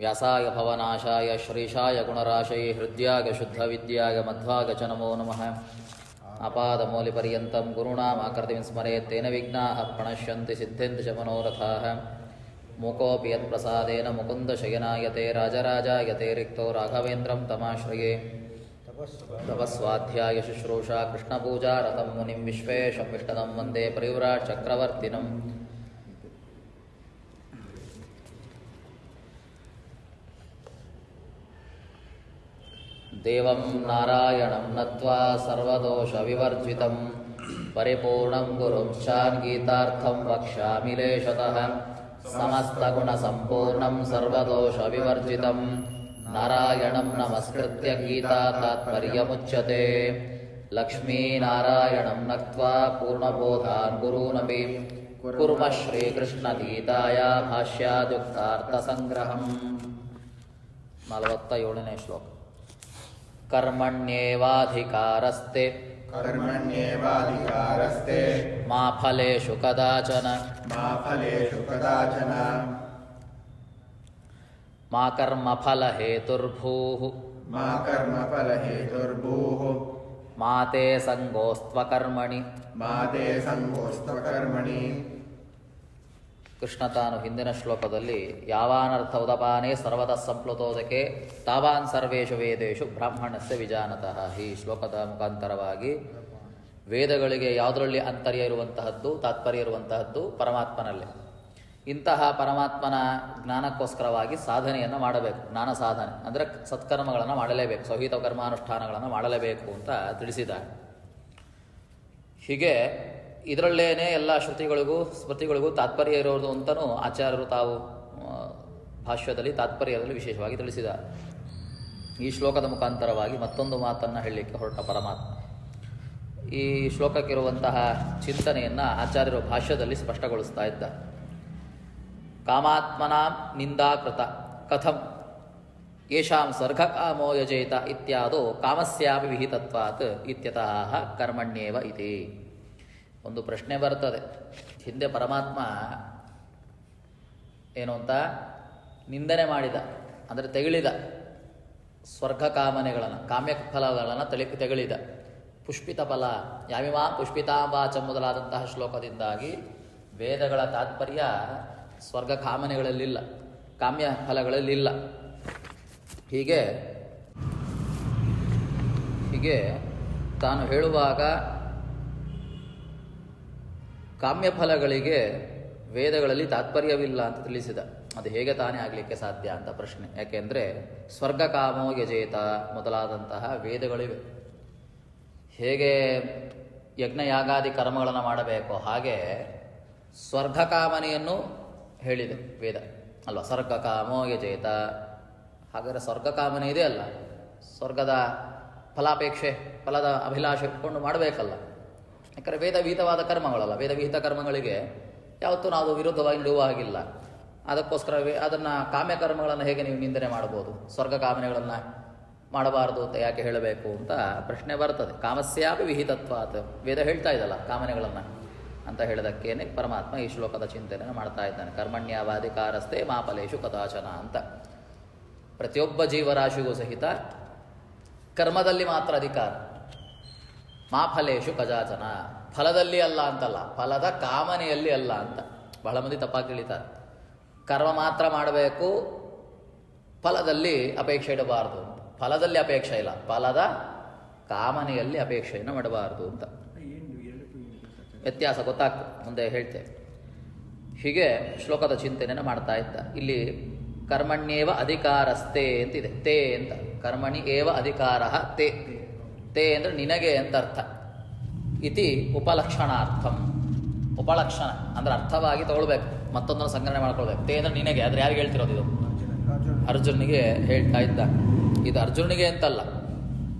ವ್ಯಾಸಾಯ ಭವನಾಶಾಯ ಶ್ರೀಶಾಯ ಗುಣರಾಶೈ ಹೃದ್ಯಾಗ ಶುದ್ಧವಿದ್ಯಾಗ ಮಧ್ವಾಗ ಚ ನಮೋ ನಮಃ. ಆಪಾದಮೌಲಿಪರ್ಯಂತಂ ಗುರುಣಾಮಾಕೃತಿಂ ಸ್ಮರೇತ್ ತೇನ ವಿಘ್ನಾಃ ಪ್ರಣಶ್ಯಂತಿ ಸಿದ್ಧ್ಯಂತಿ ಚ ಮನೋರಥಾಃ. ಮೂಕೋಪಿ ಯತ್ಪ್ರಸಾದೇನ ಮುಕುಂದಶಯನಾಯತೆ ರಾಜರಾಜಾಯತೆ ರಿಕ್ತೋ ರಾಘವೇಂದ್ರಂ ತಮಾಶ್ರಯೇ. ತಪಸ್ವಾಧ್ಯಾಯ ಶುಶ್ರೂಷಾ ಕೃಷ್ಣಪೂಜಾರತಂ ಮುನಿಂ ವಿಶ್ವೇಶಂ ವಿಷ್ಣುಂ ವಂದೇ ಪರಿವ್ರಾಟ್ ಚಕ್ರವರ್ತಿನಂ. ದೇವಂ ನಾರಾಯಣಂ ನತ್ವಾ ಸರ್ವದೋಷವಿವರ್ಜಿತಂ ಪರಿಪೂರ್ಣಂ ಗುರುಂಶ್ಚಾನ್ ಗೀತಾರ್ಥಂ ವಕ್ಷ್ಯಾಮಿ ಲೇಷತಃ. ಸಮಸ್ತಗುಣಸಂಪೂರ್ಣಂ ಸರ್ವದೋಷವಿವರ್ಜಿತಂ ನಾರಾಯಣಂ ನಮಸ್ಕೃತ್ಯ ಗೀತಾ ತಾತ್ಪರ್ಯಮುಚ್ಯತೆ. ಲಕ್ಷ್ಮೀನಾರಾಯಣಂ ನಕ್ತ್ವಾ ಪೂರ್ಣಬೋಧಾನ್ ಗುರೂನಪಿ ಕುರ್ಮಃ ಶ್ರೀಕೃಷ್ಣಗೀತಾಯ ಭಾಷ್ಯಾದ್ಯುಕ್ತಾರ್ಥಸಂಗ್ರಹಂ. 47ನೇ ಶ್ಲೋಕ. ಕರ್ಮಣ್ಯೇವಾಧಿಕಾರಸ್ತೆ ಮಾ ಫಲೇಷು ಕದಾಚನ ಮಾ ಕರ್ಮಫಲಹೇತುರ್ಭೂಃ ಮಾ ತೇ ಸಂಗೋಸ್ತ್ವಕರ್ಮಣಿ. ಕೃಷ್ಣ ತಾನು ಹಿಂದಿನ ಶ್ಲೋಕದಲ್ಲಿ ಯಾವಾನರ್ಥ ಉದಪಾನೇ ಸರ್ವತಃ ಸಂಪ್ಲುತೋದಕೆ ತಾವಾನ್ ಸರ್ವೇಷು ವೇದೇಶು ಬ್ರಾಹ್ಮಣಸ್ಯ ವಿಜಾನತಃ. ಈ ಶ್ಲೋಕದ ಮುಖಾಂತರವಾಗಿ ವೇದಗಳಿಗೆ ಯಾವುದರಲ್ಲಿ ಆಂತರ್ಯ ಇರುವಂತಹದ್ದು, ತಾತ್ಪರ್ಯ ಇರುವಂತಹದ್ದು ಪರಮಾತ್ಮನಲ್ಲೇ. ಇಂತಹ ಪರಮಾತ್ಮನ ಜ್ಞಾನಕ್ಕೋಸ್ಕರವಾಗಿ ಸಾಧನೆಯನ್ನು ಮಾಡಬೇಕು. ಜ್ಞಾನ ಸಾಧನೆ ಅಂದರೆ ಸತ್ಕರ್ಮಗಳನ್ನು ಮಾಡಲೇಬೇಕು, ಸೌಹಿತ ಕರ್ಮಾನುಷ್ಠಾನಗಳನ್ನು ಮಾಡಲೇಬೇಕು ಅಂತ ತಿಳಿಸಿದ್ದಾರೆ. ಹೀಗೆ ಇದರಲ್ಲೇನೆ ಎಲ್ಲ ಶ್ರುತಿಗಳಿಗೂ ಸ್ಮೃತಿಗಳಿಗೂ ತಾತ್ಪರ್ಯ ಇರೋದು ಅಂತಲೂ ಆಚಾರ್ಯರು ತಾವು ಭಾಷ್ಯದಲ್ಲಿ ತಾತ್ಪರ್ಯದಲ್ಲಿ ವಿಶೇಷವಾಗಿ ತಿಳಿಸಿದ್ದಾರೆ. ಈ ಶ್ಲೋಕದ ಮುಖಾಂತರವಾಗಿ ಮತ್ತೊಂದು ಮಾತನ್ನು ಹೇಳಲಿಕ್ಕೆ ಹೊರಟ ಪರಮಾತ್ಮ ಈ ಶ್ಲೋಕಕ್ಕಿರುವಂತಹ ಚಿಂತನೆಯನ್ನು ಆಚಾರ್ಯರು ಭಾಷ್ಯದಲ್ಲಿ ಸ್ಪಷ್ಟಗೊಳಿಸ್ತಾ ಇದ್ದಾರೆ. ಕಾಮಾತ್ಮನಾಂ ನಿಂದಾಕೃತ ಕಥಂ ಯೇಷಾಂ ಸರ್ಗಕಾಮೋ ಯಜೇತ ಇತ್ಯಾದೋ ಕಾಮಸ್ಯಾಪಿ ವಿಹಿತತ್ವಾತ್ ಇತ್ಯತಃ ಕರ್ಮಣ್ಯೇವ ಇತಿ. ಒಂದು ಪ್ರಶ್ನೆ ಬರ್ತದೆ. ಹಿಂದೆ ಪರಮಾತ್ಮ ಏನು ಅಂತ ನಿಂದನೆ ಮಾಡಿದ, ಅಂದರೆ ತೆಗಳಿದ ಸ್ವರ್ಗ ಕಾಮನೆಗಳನ್ನು, ಕಾಮ್ಯ ಫಲಗಳನ್ನು ತೆಗಳಿದ. ಪುಷ್ಪಿತ ಫಲ ಯಾಮಿಮಾ ಪುಷ್ಪಿತಾಂಬಾಚ ಮೊದಲಾದಂತಹ ಶ್ಲೋಕದಿಂದಾಗಿ ವೇದಗಳ ತಾತ್ಪರ್ಯ ಸ್ವರ್ಗ ಕಾಮನೆಗಳಲ್ಲಿಲ್ಲ, ಕಾಮ್ಯ ಫಲಗಳಲ್ಲಿಲ್ಲ. ಹೀಗೆ ತಾನು ಹೇಳುವಾಗ ಕಾಮ್ಯ ಫಲಗಳಿಗೆ ವೇದಗಳಲ್ಲಿ ತಾತ್ಪರ್ಯವಿಲ್ಲ ಅಂತ ತಿಳಿಸಿದ. ಅದು ಹೇಗೆ ತಾನೇ ಆಗಲಿಕ್ಕೆ ಸಾಧ್ಯ ಅಂತ ಪ್ರಶ್ನೆ. ಯಾಕೆಂದರೆ ಸ್ವರ್ಗ ಕಾಮೋ ಯಜೇತ ಮೊದಲಾದಂತಹ ವೇದಗಳಿವೆ. ಹೇಗೆ ಯಜ್ಞಯಾಗಾದಿ ಕರ್ಮಗಳನ್ನು ಮಾಡಬೇಕೋ ಹಾಗೆ ಸ್ವರ್ಗ ಕಾಮನೆಯನ್ನು ಹೇಳಿದೆ ವೇದ ಅಲ್ವಾ. ಸ್ವರ್ಗ ಕಾಮೋ ಯಜೇತ. ಹಾಗಾದರೆ ಸ್ವರ್ಗ ಕಾಮನೆ ಇದೆ ಅಲ್ಲ, ಸ್ವರ್ಗದ ಫಲಾಪೇಕ್ಷೆ, ಫಲದ ಅಭಿಲಾಷೆ ಇಟ್ಕೊಂಡು ಮಾಡಬೇಕಲ್ಲ. ಯಾಕಂದರೆ ವೇದ ವಿಹಿತವಾದ ಕರ್ಮಗಳಲ್ಲ. ವೇದ ವಿಹಿತ ಕರ್ಮಗಳಿಗೆ ಯಾವತ್ತೂ ನಾವು ವಿರುದ್ಧವಾಗಿ ನಿಲ್ಲುವ ಹಾಗಿಲ್ಲ. ಅದಕ್ಕೋಸ್ಕರವೇ ಅದನ್ನು ಕಾಮ್ಯ ಕರ್ಮಗಳನ್ನು ಹೇಗೆ ನೀವು ನಿಂದನೆ ಮಾಡ್ಬೋದು, ಸ್ವರ್ಗ ಕಾಮನೆಗಳನ್ನು ಮಾಡಬಾರದು ಅಂತ ಯಾಕೆ ಹೇಳಬೇಕು ಅಂತ ಪ್ರಶ್ನೆ ಬರ್ತದೆ. ಕಾಮಸ್ಯಾಪಿ ವಿಹಿತತ್ವಾತ್, ವೇದ ಹೇಳ್ತಾ ಇದ್ದಲ್ಲ ಕಾಮನೆಗಳನ್ನು ಅಂತ ಹೇಳೋದಕ್ಕೇನೆ ಪರಮಾತ್ಮ ಈ ಶ್ಲೋಕದ ಚಿಂತನೆಯನ್ನು ಮಾಡ್ತಾ ಇದ್ದಾನೆ. ಕರ್ಮಣ್ಯಾವಾಧಿಕಾರಸ್ಥೆ ಮಾ ಫಲೇಷು ಕದಾಚನ ಅಂತ. ಪ್ರತಿಯೊಬ್ಬ ಜೀವರಾಶಿಗೂ ಸಹಿತ ಕರ್ಮದಲ್ಲಿ ಮಾತ್ರ ಅಧಿಕಾರ. ಮಾ ಫಲೇಷು ಕಜಾಚನ, ಫಲದಲ್ಲಿ ಅಲ್ಲ ಅಂತಲ್ಲ, ಫಲದ ಕಾಮನೆಯಲ್ಲಿ ಅಲ್ಲ ಅಂತ. ಬಹಳ ಮಂದಿ ತಪ್ಪಾಗಿ ತಿಳಿತಾರೆ. ಕರ್ಮ ಮಾತ್ರ ಮಾಡಬೇಕು, ಫಲದಲ್ಲಿ ಅಪೇಕ್ಷೆ ಇಡಬಾರ್ದು ಅಂತ. ಫಲದಲ್ಲಿ ಅಪೇಕ್ಷೆ ಇಲ್ಲ, ಫಲದ ಕಾಮನೆಯಲ್ಲಿ ಅಪೇಕ್ಷೆಯನ್ನು ಮಾಡಬಾರ್ದು ಅಂತ. ವ್ಯತ್ಯಾಸ ಗೊತ್ತಾಗ್ತದೆ, ಮುಂದೆ ಹೇಳ್ತೇವೆ. ಹೀಗೆ ಶ್ಲೋಕದ ಚಿಂತನೆಯನ್ನು ಮಾಡ್ತಾ ಇದ್ದ. ಇಲ್ಲಿ ಕರ್ಮಣ್ಯೇವ ಅಧಿಕಾರಸ್ತೆ ಅಂತಿದೆ. ತೇ ಅಂತ, ಕರ್ಮಣಿ ಏವ ಅಧಿಕಾರ ತೇ. ತೇ ಅಂದರೆ ನಿನಗೆ ಅಂತ ಅರ್ಥ. ಇತಿ ಉಪಲಕ್ಷಣಾರ್ಥಂ. ಉಪಲಕ್ಷಣ ಅಂದರೆ ಅರ್ಥವಾಗಿ ತಗೊಳ್ಬೇಕು, ಮತ್ತೊಂದನ್ನು ಸಂಗ್ರಹಣೆ ಮಾಡ್ಕೊಳ್ಬೇಕು. ತೇ ಅಂದರೆ ನಿನಗೆ, ಆದರೆ ಯಾರಿಗೆ ಹೇಳ್ತಿರೋದು? ಇದು ಅರ್ಜುನಿಗೆ ಹೇಳ್ತಾ ಇದ್ದ. ಇದು ಅರ್ಜುನಿಗೆ ಅಂತಲ್ಲ,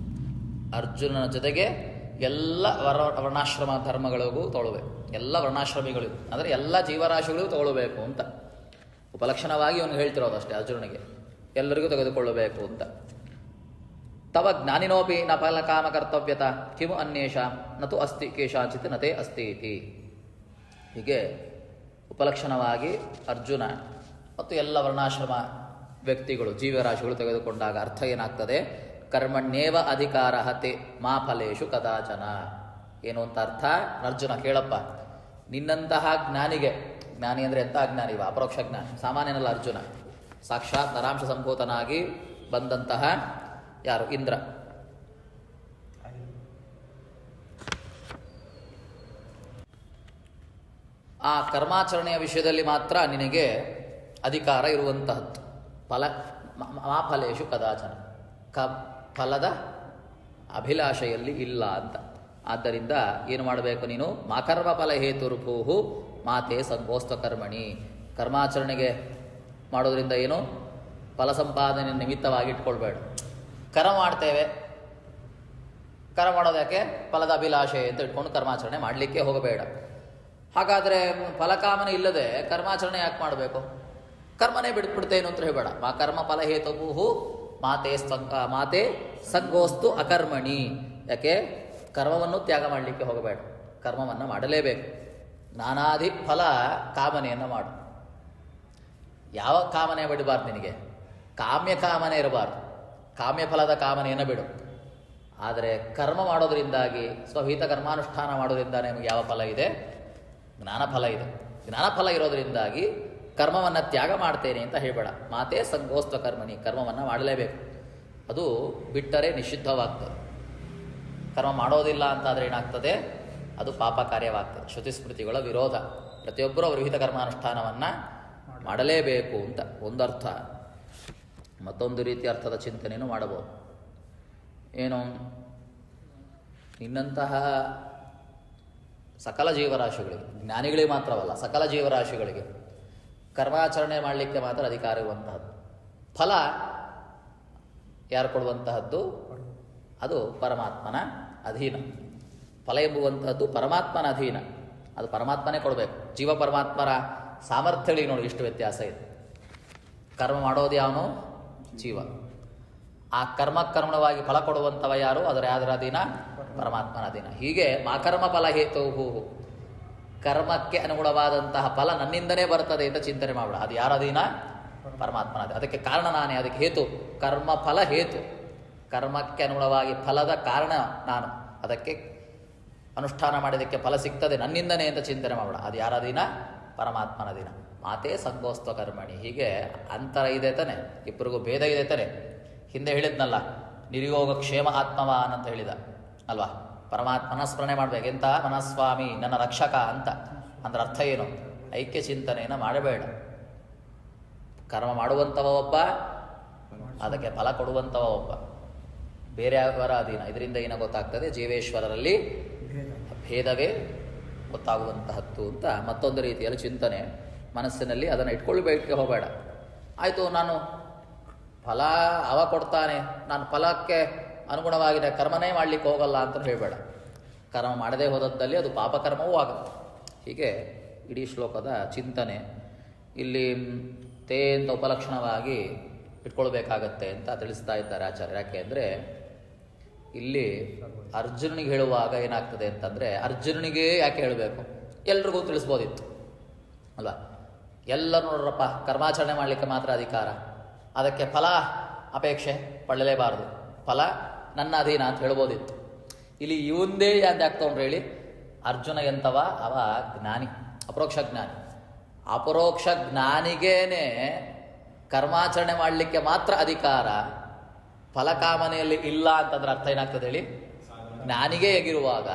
ಅರ್ಜುನನ ಜೊತೆಗೆ ಎಲ್ಲ ವರ್ಣಾಶ್ರಮ ಧರ್ಮಗಳಿಗೂ ತಗೊಳ್ಬೇಕು, ಎಲ್ಲ ವರ್ಣಾಶ್ರಮಿಗಳಿಗೂ, ಅಂದರೆ ಎಲ್ಲ ಜೀವರಾಶಿಗಳಿಗೂ ತಗೊಳ್ಬೇಕು ಅಂತ ಉಪಲಕ್ಷಣವಾಗಿ ಅವನು ಹೇಳ್ತಿರೋದು ಅಷ್ಟೇ. ಅರ್ಜುನನಿಗೆ ಎಲ್ಲರಿಗೂ ತೆಗೆದುಕೊಳ್ಳಬೇಕು ಅಂತ. ತವ ಜ್ಞಾನಿನೋಪಿ ನ ಫಲಕಾಮ ಕರ್ತವ್ಯತ ಕಿಮು ಅನ್ಯೇಷ ನತು ಅಸ್ತಿ ಕೇಶಾಚಿತ್ ನತೇ ಅಸ್ತಿ ಇತಿ. ಹೀಗೆ ಉಪಲಕ್ಷಣವಾಗಿ ಅರ್ಜುನ ಮತ್ತು ಎಲ್ಲ ವರ್ಣಾಶ್ರಮ ವ್ಯಕ್ತಿಗಳು ಜೀವರಾಶಿಗಳು ತೆಗೆದುಕೊಂಡಾಗ ಅರ್ಥ ಏನಾಗ್ತದೆ? ಕರ್ಮಣ್ಯೇವ ಅಧಿಕಾರ ಹತೆ ಮಾ ಫಲೇಶು ಕದಾಚನ. ಏನು ಅಂತ ಅರ್ಥ? ಅರ್ಜುನ ಕೇಳಪ್ಪ, ನಿನ್ನಂತಹ ಜ್ಞಾನಿಗೆ, ಜ್ಞಾನಿ ಅಂದರೆ ಎಂಥ ಜ್ಞಾನಿ? ಅಪರೋಕ್ಷ ಜ್ಞಾನಿ, ಸಾಮಾನ್ಯನಲ್ಲ ಅರ್ಜುನ. ಸಾಕ್ಷಾತ್ ನರಾಂಶ ಸಂಭೂತನಾಗಿ ಬಂದಂತಹ ಯಾರು? ಇಂದ್ರ. ಆ ಕರ್ಮಾಚರಣೆಯ ವಿಷಯದಲ್ಲಿ ಮಾತ್ರ ನಿನಗೆ ಅಧಿಕಾರ ಇರುವಂತಹದ್ದು. ಮಾ ಫಲೇಶು ಕದಾಚನ, ಫಲದ ಅಭಿಲಾಷೆಯಲ್ಲಿ ಇಲ್ಲ ಅಂತ. ಆದ್ದರಿಂದ ಏನು ಮಾಡಬೇಕು ನೀನು? ಮಾಕರ್ಮ ಫಲ ಹೇತುರ್ಭೂಹು ಮಾತೆ ಸಂಗೋಸ್ತ ಕರ್ಮಣಿ. ಕರ್ಮಾಚರಣೆಗೆ ಮಾಡೋದ್ರಿಂದ ಏನು? ಫಲ ಸಂಪಾದನೆ ನಿಮಿತ್ತವಾಗಿ ಇಟ್ಕೊಳ್ಬೇಡ. ಕರ್ಮ ಮಾಡ್ತೇವೆ, ಕರ್ಮ ಮಾಡೋದು ಯಾಕೆ? ಫಲದ ಅಭಿಲಾಷೆ ಅಂತ ಇಟ್ಕೊಂಡು ಕರ್ಮಾಚರಣೆ ಮಾಡಲಿಕ್ಕೆ ಹೋಗಬೇಡ. ಹಾಗಾದರೆ ಫಲಕಾಮನೆ ಇಲ್ಲದೆ ಕರ್ಮಾಚರಣೆ ಯಾಕೆ ಮಾಡಬೇಕು? ಕರ್ಮನೇ ಬಿಟ್ಬಿಡ್ತೇನು ಅಂತ ಹೇಳಬೇಡ. ಮಾ ಕರ್ಮ ಫಲ ಹೇತುಭೂಹು ಮಾತೆ ಸಂಗೋಸ್ತು ಅಕರ್ಮಣಿ. ಯಾಕೆ? ಕರ್ಮವನ್ನು ತ್ಯಾಗ ಮಾಡಲಿಕ್ಕೆ ಹೋಗಬೇಡ, ಕರ್ಮವನ್ನು ಮಾಡಲೇಬೇಕು. ನಾನಾದಿ ಫಲ ಕಾಮನೆಯನ್ನು ಮಾಡು. ಯಾವ ಕಾಮನೆ ಬಿಡಬಾರ್ದು ನಿನಗೆ? ಕಾಮ್ಯ ಕಾಮನೆ ಇರಬಾರ್ದು. ಕಾಮ್ಯ ಫಲದ ಕಾಮನೆಯನ್ನು ಬಿಡು. ಆದರೆ ಕರ್ಮ ಮಾಡೋದರಿಂದಾಗಿ, ಸ್ವಹಿತ ಕರ್ಮಾನುಷ್ಠಾನ ಮಾಡೋದ್ರಿಂದ ನಿಮಗೆ ಯಾವ ಫಲ ಇದೆ? ಜ್ಞಾನಫಲ ಇದೆ. ಜ್ಞಾನಫಲ ಇರೋದರಿಂದಾಗಿ ಕರ್ಮವನ್ನು ತ್ಯಾಗ ಮಾಡ್ತೇನೆ ಅಂತ ಹೇಳಬೇಡ. ಮಾತೆ ಸಂಗೋಸ್ತ ಕರ್ಮಣಿ, ಕರ್ಮವನ್ನು ಮಾಡಲೇಬೇಕು. ಅದು ಬಿಟ್ಟರೆ ನಿಷಿದ್ಧವಾಗ್ತದೆ. ಕರ್ಮ ಮಾಡೋದಿಲ್ಲ ಅಂತಾದರೆ ಏನಾಗ್ತದೆ? ಅದು ಪಾಪ ಕಾರ್ಯವಾಗ್ತದೆ. ಶ್ರುತಿ ಸ್ಮೃತಿಗಳ ವಿರೋಧ. ಪ್ರತಿಯೊಬ್ಬರೂ ಅವರು ವಿಹಿತ ಕರ್ಮಾನುಷ್ಠಾನವನ್ನು ಮಾಡಲೇಬೇಕು ಅಂತ ಒಂದರ್ಥ. ಮತ್ತೊಂದು ರೀತಿಯ ಅರ್ಥದ ಚಿಂತನೆಯನ್ನು ಮಾಡಬಹುದು. ಏನು? ನಿನ್ನಂತಹ ಸಕಲ ಜೀವರಾಶಿಗಳಿಗೆ, ಜ್ಞಾನಿಗಳಿಗೆ ಮಾತ್ರವಲ್ಲ, ಸಕಲ ಜೀವರಾಶಿಗಳಿಗೆ ಕರ್ಮಾಚರಣೆ ಮಾಡಲಿಕ್ಕೆ ಮಾತ್ರ ಅಧಿಕಾರ ಇರುವಂತಹದ್ದು. ಫಲ ಯಾರು ಕೊಡುವಂತಹದ್ದು? ಅದು ಪರಮಾತ್ಮನ ಅಧೀನ. ಫಲ ಎಂಬುವಂತಹದ್ದು ಪರಮಾತ್ಮನ ಅಧೀನ. ಅದು ಪರಮಾತ್ಮನೇ ಕೊಡಬೇಕು. ಜೀವ ಪರಮಾತ್ಮರ ಸಾಮರ್ಥ್ಯಗಳಿಗೆ ನೋಡಿ ಎಷ್ಟು ವ್ಯತ್ಯಾಸ ಇದೆ. ಕರ್ಮ ಮಾಡೋದು ಯಾವನು? ಜೀವ. ಆ ಕರ್ಮಕ್ಕನುಗುಣವಾಗಿ ಫಲ ಕೊಡುವಂಥವ ಯಾರು? ಅದರ ಯಾದರ ಅಧೀನ? ಪರಮಾತ್ಮನ ಅಧೀನ. ಹೀಗೆ ಮಾಕರ್ಮ ಫಲ ಹೇತುಹು, ಕರ್ಮಕ್ಕೆ ಅನುಗುಣವಾದಂತಹ ಫಲ ನನ್ನಿಂದನೇ ಬರ್ತದೆ ಅಂತ ಚಿಂತನೆ ಮಾಡಬೇಡ. ಅದು ಯಾರ ಅಧೀನ? ಪರಮಾತ್ಮನ ಅಧೀನ. ಅದಕ್ಕೆ ಕಾರಣ ನಾನೇ, ಅದಕ್ಕೆ ಹೇತು. ಕರ್ಮ ಫಲ ಹೇತು. ಕರ್ಮಕ್ಕೆ ಅನುಗುಣವಾಗಿ ಫಲದ ಕಾರಣ ನಾನು. ಅದಕ್ಕೆ ಅನುಷ್ಠಾನ ಮಾಡಿದಕ್ಕೆ ಫಲ ಸಿಗ್ತದೆ ನನ್ನಿಂದನೇ ಅಂತ ಚಿಂತನೆ ಮಾಡಬೇಡ. ಅದು ಯಾರ ಅಧೀನ? ಪರಮಾತ್ಮನ ಅಧೀನ. ಮಾತೆ ಸಂಗೋಸ್ತ ಕರ್ಮಣಿ. ಹೀಗೆ ಅಂತರ ಇದೆ ತಾನೆ, ಇಬ್ಬರಿಗೂ ಭೇದ ಇದೆ ತಾನೆ. ಹಿಂದೆ ಹೇಳಿದ್ನಲ್ಲ, ನಿರಿಯೋಗ ಕ್ಷೇಮ ಆತ್ಮವಾನ್ ಅಂತ ಹೇಳಿದ ಅಲ್ವಾ? ಪರಮಾತ್ಮನ ಸ್ಮರಣೆ ಮಾಡಬೇಕು. ಎಂತ? ಮನಸ್ವಾಮಿ, ನನ್ನ ರಕ್ಷಕ ಅಂತ. ಅಂದ್ರೆ ಅರ್ಥ ಏನು? ಐಕ್ಯ ಚಿಂತನೆಯನ್ನು ಮಾಡಬೇಡ. ಕರ್ಮ ಮಾಡುವಂಥವ ಒಬ್ಬ, ಅದಕ್ಕೆ ಫಲ ಕೊಡುವಂಥವ ಒಬ್ಬ. ಬೇರೆಯವರ ಅಧೀನ. ಇದರಿಂದ ಏನೋ ಗೊತ್ತಾಗ್ತದೆ? ಜೀವೇಶ್ವರರಲ್ಲಿ ಭೇದವೇ ಗೊತ್ತಾಗುವಂತಹದ್ದು ಅಂತ ಮತ್ತೊಂದು ರೀತಿಯಲ್ಲಿ ಚಿಂತನೆ ಮನಸ್ಸಿನಲ್ಲಿ. ಅದನ್ನು ಇಟ್ಕೊಳ್ಬೇಕೆ ಹೋಗಬೇಡ. ಆಯಿತು, ನಾನು ಫಲ ಅವ ಕೊಡ್ತಾನೆ, ನಾನು ಫಲಕ್ಕೆ ಅನುಗುಣವಾಗಿದೆ ಕರ್ಮನೇ ಮಾಡಲಿಕ್ಕೆ ಹೋಗಲ್ಲ ಅಂತ ಹೇಳಬೇಡ. ಕರ್ಮ ಮಾಡದೇ ಹೋದದ್ದಲ್ಲಿ ಅದು ಪಾಪಕರ್ಮವೂ ಆಗುತ್ತೆ. ಹೀಗೆ ಇಡೀ ಶ್ಲೋಕದ ಚಿಂತನೆ ಇಲ್ಲಿ ತೇ ಅಂತ ಉಪಲಕ್ಷಣವಾಗಿ ಇಟ್ಕೊಳ್ಬೇಕಾಗತ್ತೆ ಅಂತ ತಿಳಿಸ್ತಾ ಇದ್ದಾರೆ ಆಚಾರ್ಯ. ಯಾಕೆ ಅಂದರೆ ಇಲ್ಲಿ ಅರ್ಜುನನಿಗೆ ಹೇಳುವಾಗ ಏನಾಗ್ತದೆ ಅಂತಂದರೆ, ಅರ್ಜುನನಿಗೆ ಯಾಕೆ ಹೇಳಬೇಕು? ಎಲ್ರಿಗೂ ತಿಳಿಸ್ಬೋದಿತ್ತು ಅಲ್ವಾ? ಎಲ್ಲರೂ ನೋಡ್ರಪ್ಪ, ಕರ್ಮಾಚರಣೆ ಮಾಡಲಿಕ್ಕೆ ಮಾತ್ರ ಅಧಿಕಾರ, ಅದಕ್ಕೆ ಫಲ ಅಪೇಕ್ಷೆ ಪಡಲೇಬಾರದು, ಫಲ ನನ್ನ ಅಧೀನ ಅಂತ ಹೇಳ್ಬೋದಿತ್ತು. ಇಲ್ಲಿ ಇವಂದೇ ಯಾಕೆ ತೊಗೊಂಡ್ರೆ ಹೇಳಿ? ಅರ್ಜುನ ಎಂತವ? ಅವ ಜ್ಞಾನಿ, ಅಪರೋಕ್ಷ ಜ್ಞಾನಿ. ಅಪರೋಕ್ಷ ಜ್ಞಾನಿಗೇನೆ ಕರ್ಮಾಚರಣೆ ಮಾಡಲಿಕ್ಕೆ ಮಾತ್ರ ಅಧಿಕಾರ, ಫಲಕಾಮನೆಯಲ್ಲಿ ಇಲ್ಲ ಅಂತಂದ್ರೆ ಅರ್ಥ ಏನಾಗ್ತದೆ ಹೇಳಿ? ಜ್ಞಾನಿಗೆ ಹೇಗಿರುವಾಗ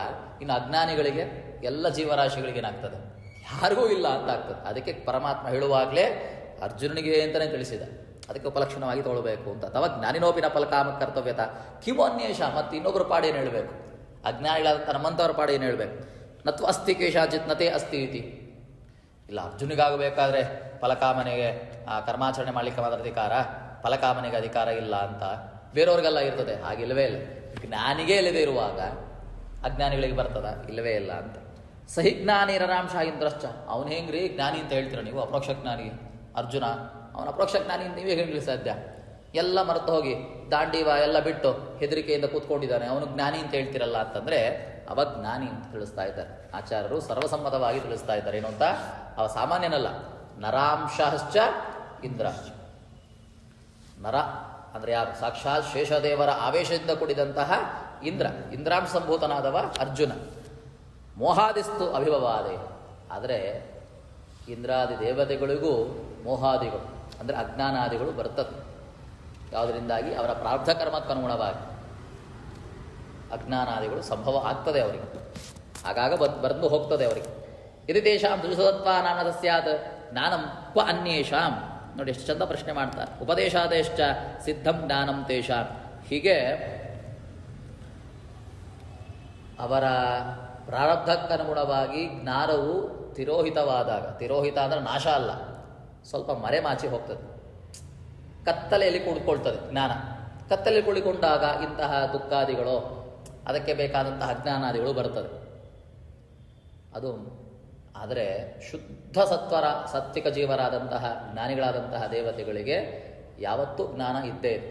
ಇನ್ನು ಅಜ್ಞಾನಿಗಳಿಗೆ, ಎಲ್ಲ ಜೀವರಾಶಿಗಳಿಗೆ ಏನಾಗ್ತದೆ? ಯಾರಿಗೂ ಇಲ್ಲ ಅಂತ ಆಗ್ತದೆ. ಅದಕ್ಕೆ ಪರಮಾತ್ಮ ಹೇಳುವಾಗಲೇ ಅರ್ಜುನನಿಗೆ ಅಂತಲೇ ತಿಳಿಸಿದ. ಅದಕ್ಕೆ ಉಪಲಕ್ಷಣವಾಗಿ ತೊಗೊಳ್ಬೇಕು ಅಂತ. ಅಥವಾ ಜ್ಞಾನಿನೋಪಿನ ಫಲಕಾಮ ಕರ್ತವ್ಯತ ಕಿಮು ಅನ್ಯೇಷ. ಮತ್ತು ಇನ್ನೊಬ್ಬರ ಪಾಡು ಏನು ಹೇಳಬೇಕು? ಅಜ್ಞಾನಿಗಳಾದಂಥ ನಮ್ಮಂಥವ್ರ ಪಾಡು ಏನು ಹೇಳಬೇಕು? ನತ್ವ ಅಸ್ತಿ ಕೇಶಾಚಿತ್ ನತೆ ಅಸ್ತಿ ಇತಿ. ಇಲ್ಲ, ಅರ್ಜುನಿಗಾಗಬೇಕಾದ್ರೆ ಫಲಕಾಮನೆಗೆ ಕರ್ಮಾಚರಣೆ ಮಾಡಲಿಕ್ಕೆ ಮಾತ್ರ ಅಧಿಕಾರ, ಫಲಕಾಮನೆಗೆ ಅಧಿಕಾರ ಇಲ್ಲ ಅಂತ ಬೇರೆಯವ್ರಿಗೆಲ್ಲ ಇರ್ತದೆ. ಹಾಗಿಲ್ಲವೇ ಇಲ್ಲ. ಜ್ಞಾನಿಗೆ ಇಲ್ಲದೆ ಇರುವಾಗ ಅಜ್ಞಾನಿಗಳಿಗೆ ಬರ್ತದ? ಇಲ್ಲವೇ ಇಲ್ಲ ಅಂತ. ಸಹಿ ಜ್ಞಾನಿ ರರಾಂಶ ಇಂದ್ರಶ್ಚ. ಅವನು ಹೆಂಗ್ರಿ ಜ್ಞಾನಿ ಅಂತ ಹೇಳ್ತೀರ ನೀವು? ಅಪರೋಕ್ಷ ಜ್ಞಾನಿ ಅರ್ಜುನ, ಅವನ ಅಪರೋಕ್ಷ ಜ್ಞಾನಿ ನೀವೇ ಹೇಳಿ ಸಾಧ್ಯ? ಎಲ್ಲ ಮರೆತು ಹೋಗಿ ದಾಂಡೀವ ಎಲ್ಲ ಬಿಟ್ಟು ಹೆದರಿಕೆಯಿಂದ ಕೂತ್ಕೊಂಡಿದ್ದಾನೆ, ಅವನು ಜ್ಞಾನಿ ಅಂತ ಹೇಳ್ತಿರಲ್ಲ ಅಂತಂದರೆ ಅವ ಜ್ಞಾನಿ ಅಂತ ತಿಳಿಸ್ತಾ ಇದ್ದಾರೆ ಆಚಾರ್ಯರು. ಸರ್ವಸಮ್ಮತವಾಗಿ ತಿಳಿಸ್ತಾ ಇದ್ದಾರೆ. ಏನು ಅಂತ? ಅವ ಸಾಮಾನ್ಯನಲ್ಲ, ನರಾಂಶಶ್ಚ ಇಂದ್ರ. ನರ ಅಂದರೆ ಯಾರು? ಸಾಕ್ಷಾತ್ ಶೇಷದೇವರ ಆವೇಶದಿಂದ ಕೂಡಿದಂತಹ ಇಂದ್ರಾಂಶ ಸಂಭೂತನಾದವ ಅರ್ಜುನ. ಮೋಹಾದಿಸ್ತು ಅಭಿಭವಾದೆ. ಆದರೆ ಇಂದ್ರಾದಿ ದೇವತೆಗಳಿಗೂ ಮೋಹಾದಿಗಳು ಅಂದರೆ ಅಜ್ಞಾನಾದಿಗಳು ಬರ್ತದೆ. ಯಾವುದರಿಂದಾಗಿ? ಅವರ ಪ್ರಾರಬ್ಧ ಕರ್ಮಕ್ಕನುಗುಣವಾಗಿ ಅಜ್ಞಾನಾದಿಗಳು ಸಂಭವ ಆಗ್ತದೆ ಅವರಿಗೆ, ಆಗಾಗ ಬಂದು ಹೋಗ್ತದೆ ಅವರಿಗೆ. ಇದು ತೇಷಾಂ ದುರಿಸತ್ವ ನಾನದ ಸ್ಯಾತ್ ಜ್ಞಾನಂ ಕ್ವ ಅನ್ಯೇಷಾಂ. ನೋಡಿ ಎಷ್ಟು ಚಂದ ಪ್ರಶ್ನೆ ಮಾಡ್ತಾರೆ. ಉಪದೇಶಾದೇಶ್ಚ ಸಿದ್ಧಂ ಜ್ಞಾನಂ ತೇಷಾಂ. ಹೀಗೆ ಅವರ ಪ್ರಾರಬ್ಧಕ್ಕನುಗುಣವಾಗಿ ಜ್ಞಾನವು ತಿರೋಹಿತವಾದಾಗ, ತಿರೋಹಿತ ಅಂದರೆ ನಾಶ ಅಲ್ಲ, ಸ್ವಲ್ಪ ಮರೆಮಾಚಿ ಹೋಗ್ತದೆ, ಕತ್ತಲೆಯಲ್ಲಿ ಕುಳಿಕೊಳ್ತದೆ ಜ್ಞಾನ. ಕತ್ತಲೆಯಲ್ಲಿ ಕುಳಿಕೊಂಡಾಗ ಇಂತಹ ದುಃಖಾದಿಗಳು, ಅದಕ್ಕೆ ಬೇಕಾದಂತಹ ಅಜ್ಞಾನಾದಿಗಳು ಬರ್ತದೆ. ಅದು ಆದರೆ ಶುದ್ಧ ಸಾತ್ವಿಕ ಜೀವರಾದಂತಹ ಜ್ಞಾನಿಗಳಾದಂತಹ ದೇವತೆಗಳಿಗೆ ಯಾವತ್ತೂ ಜ್ಞಾನ ಇದ್ದೇ ಇದೆ.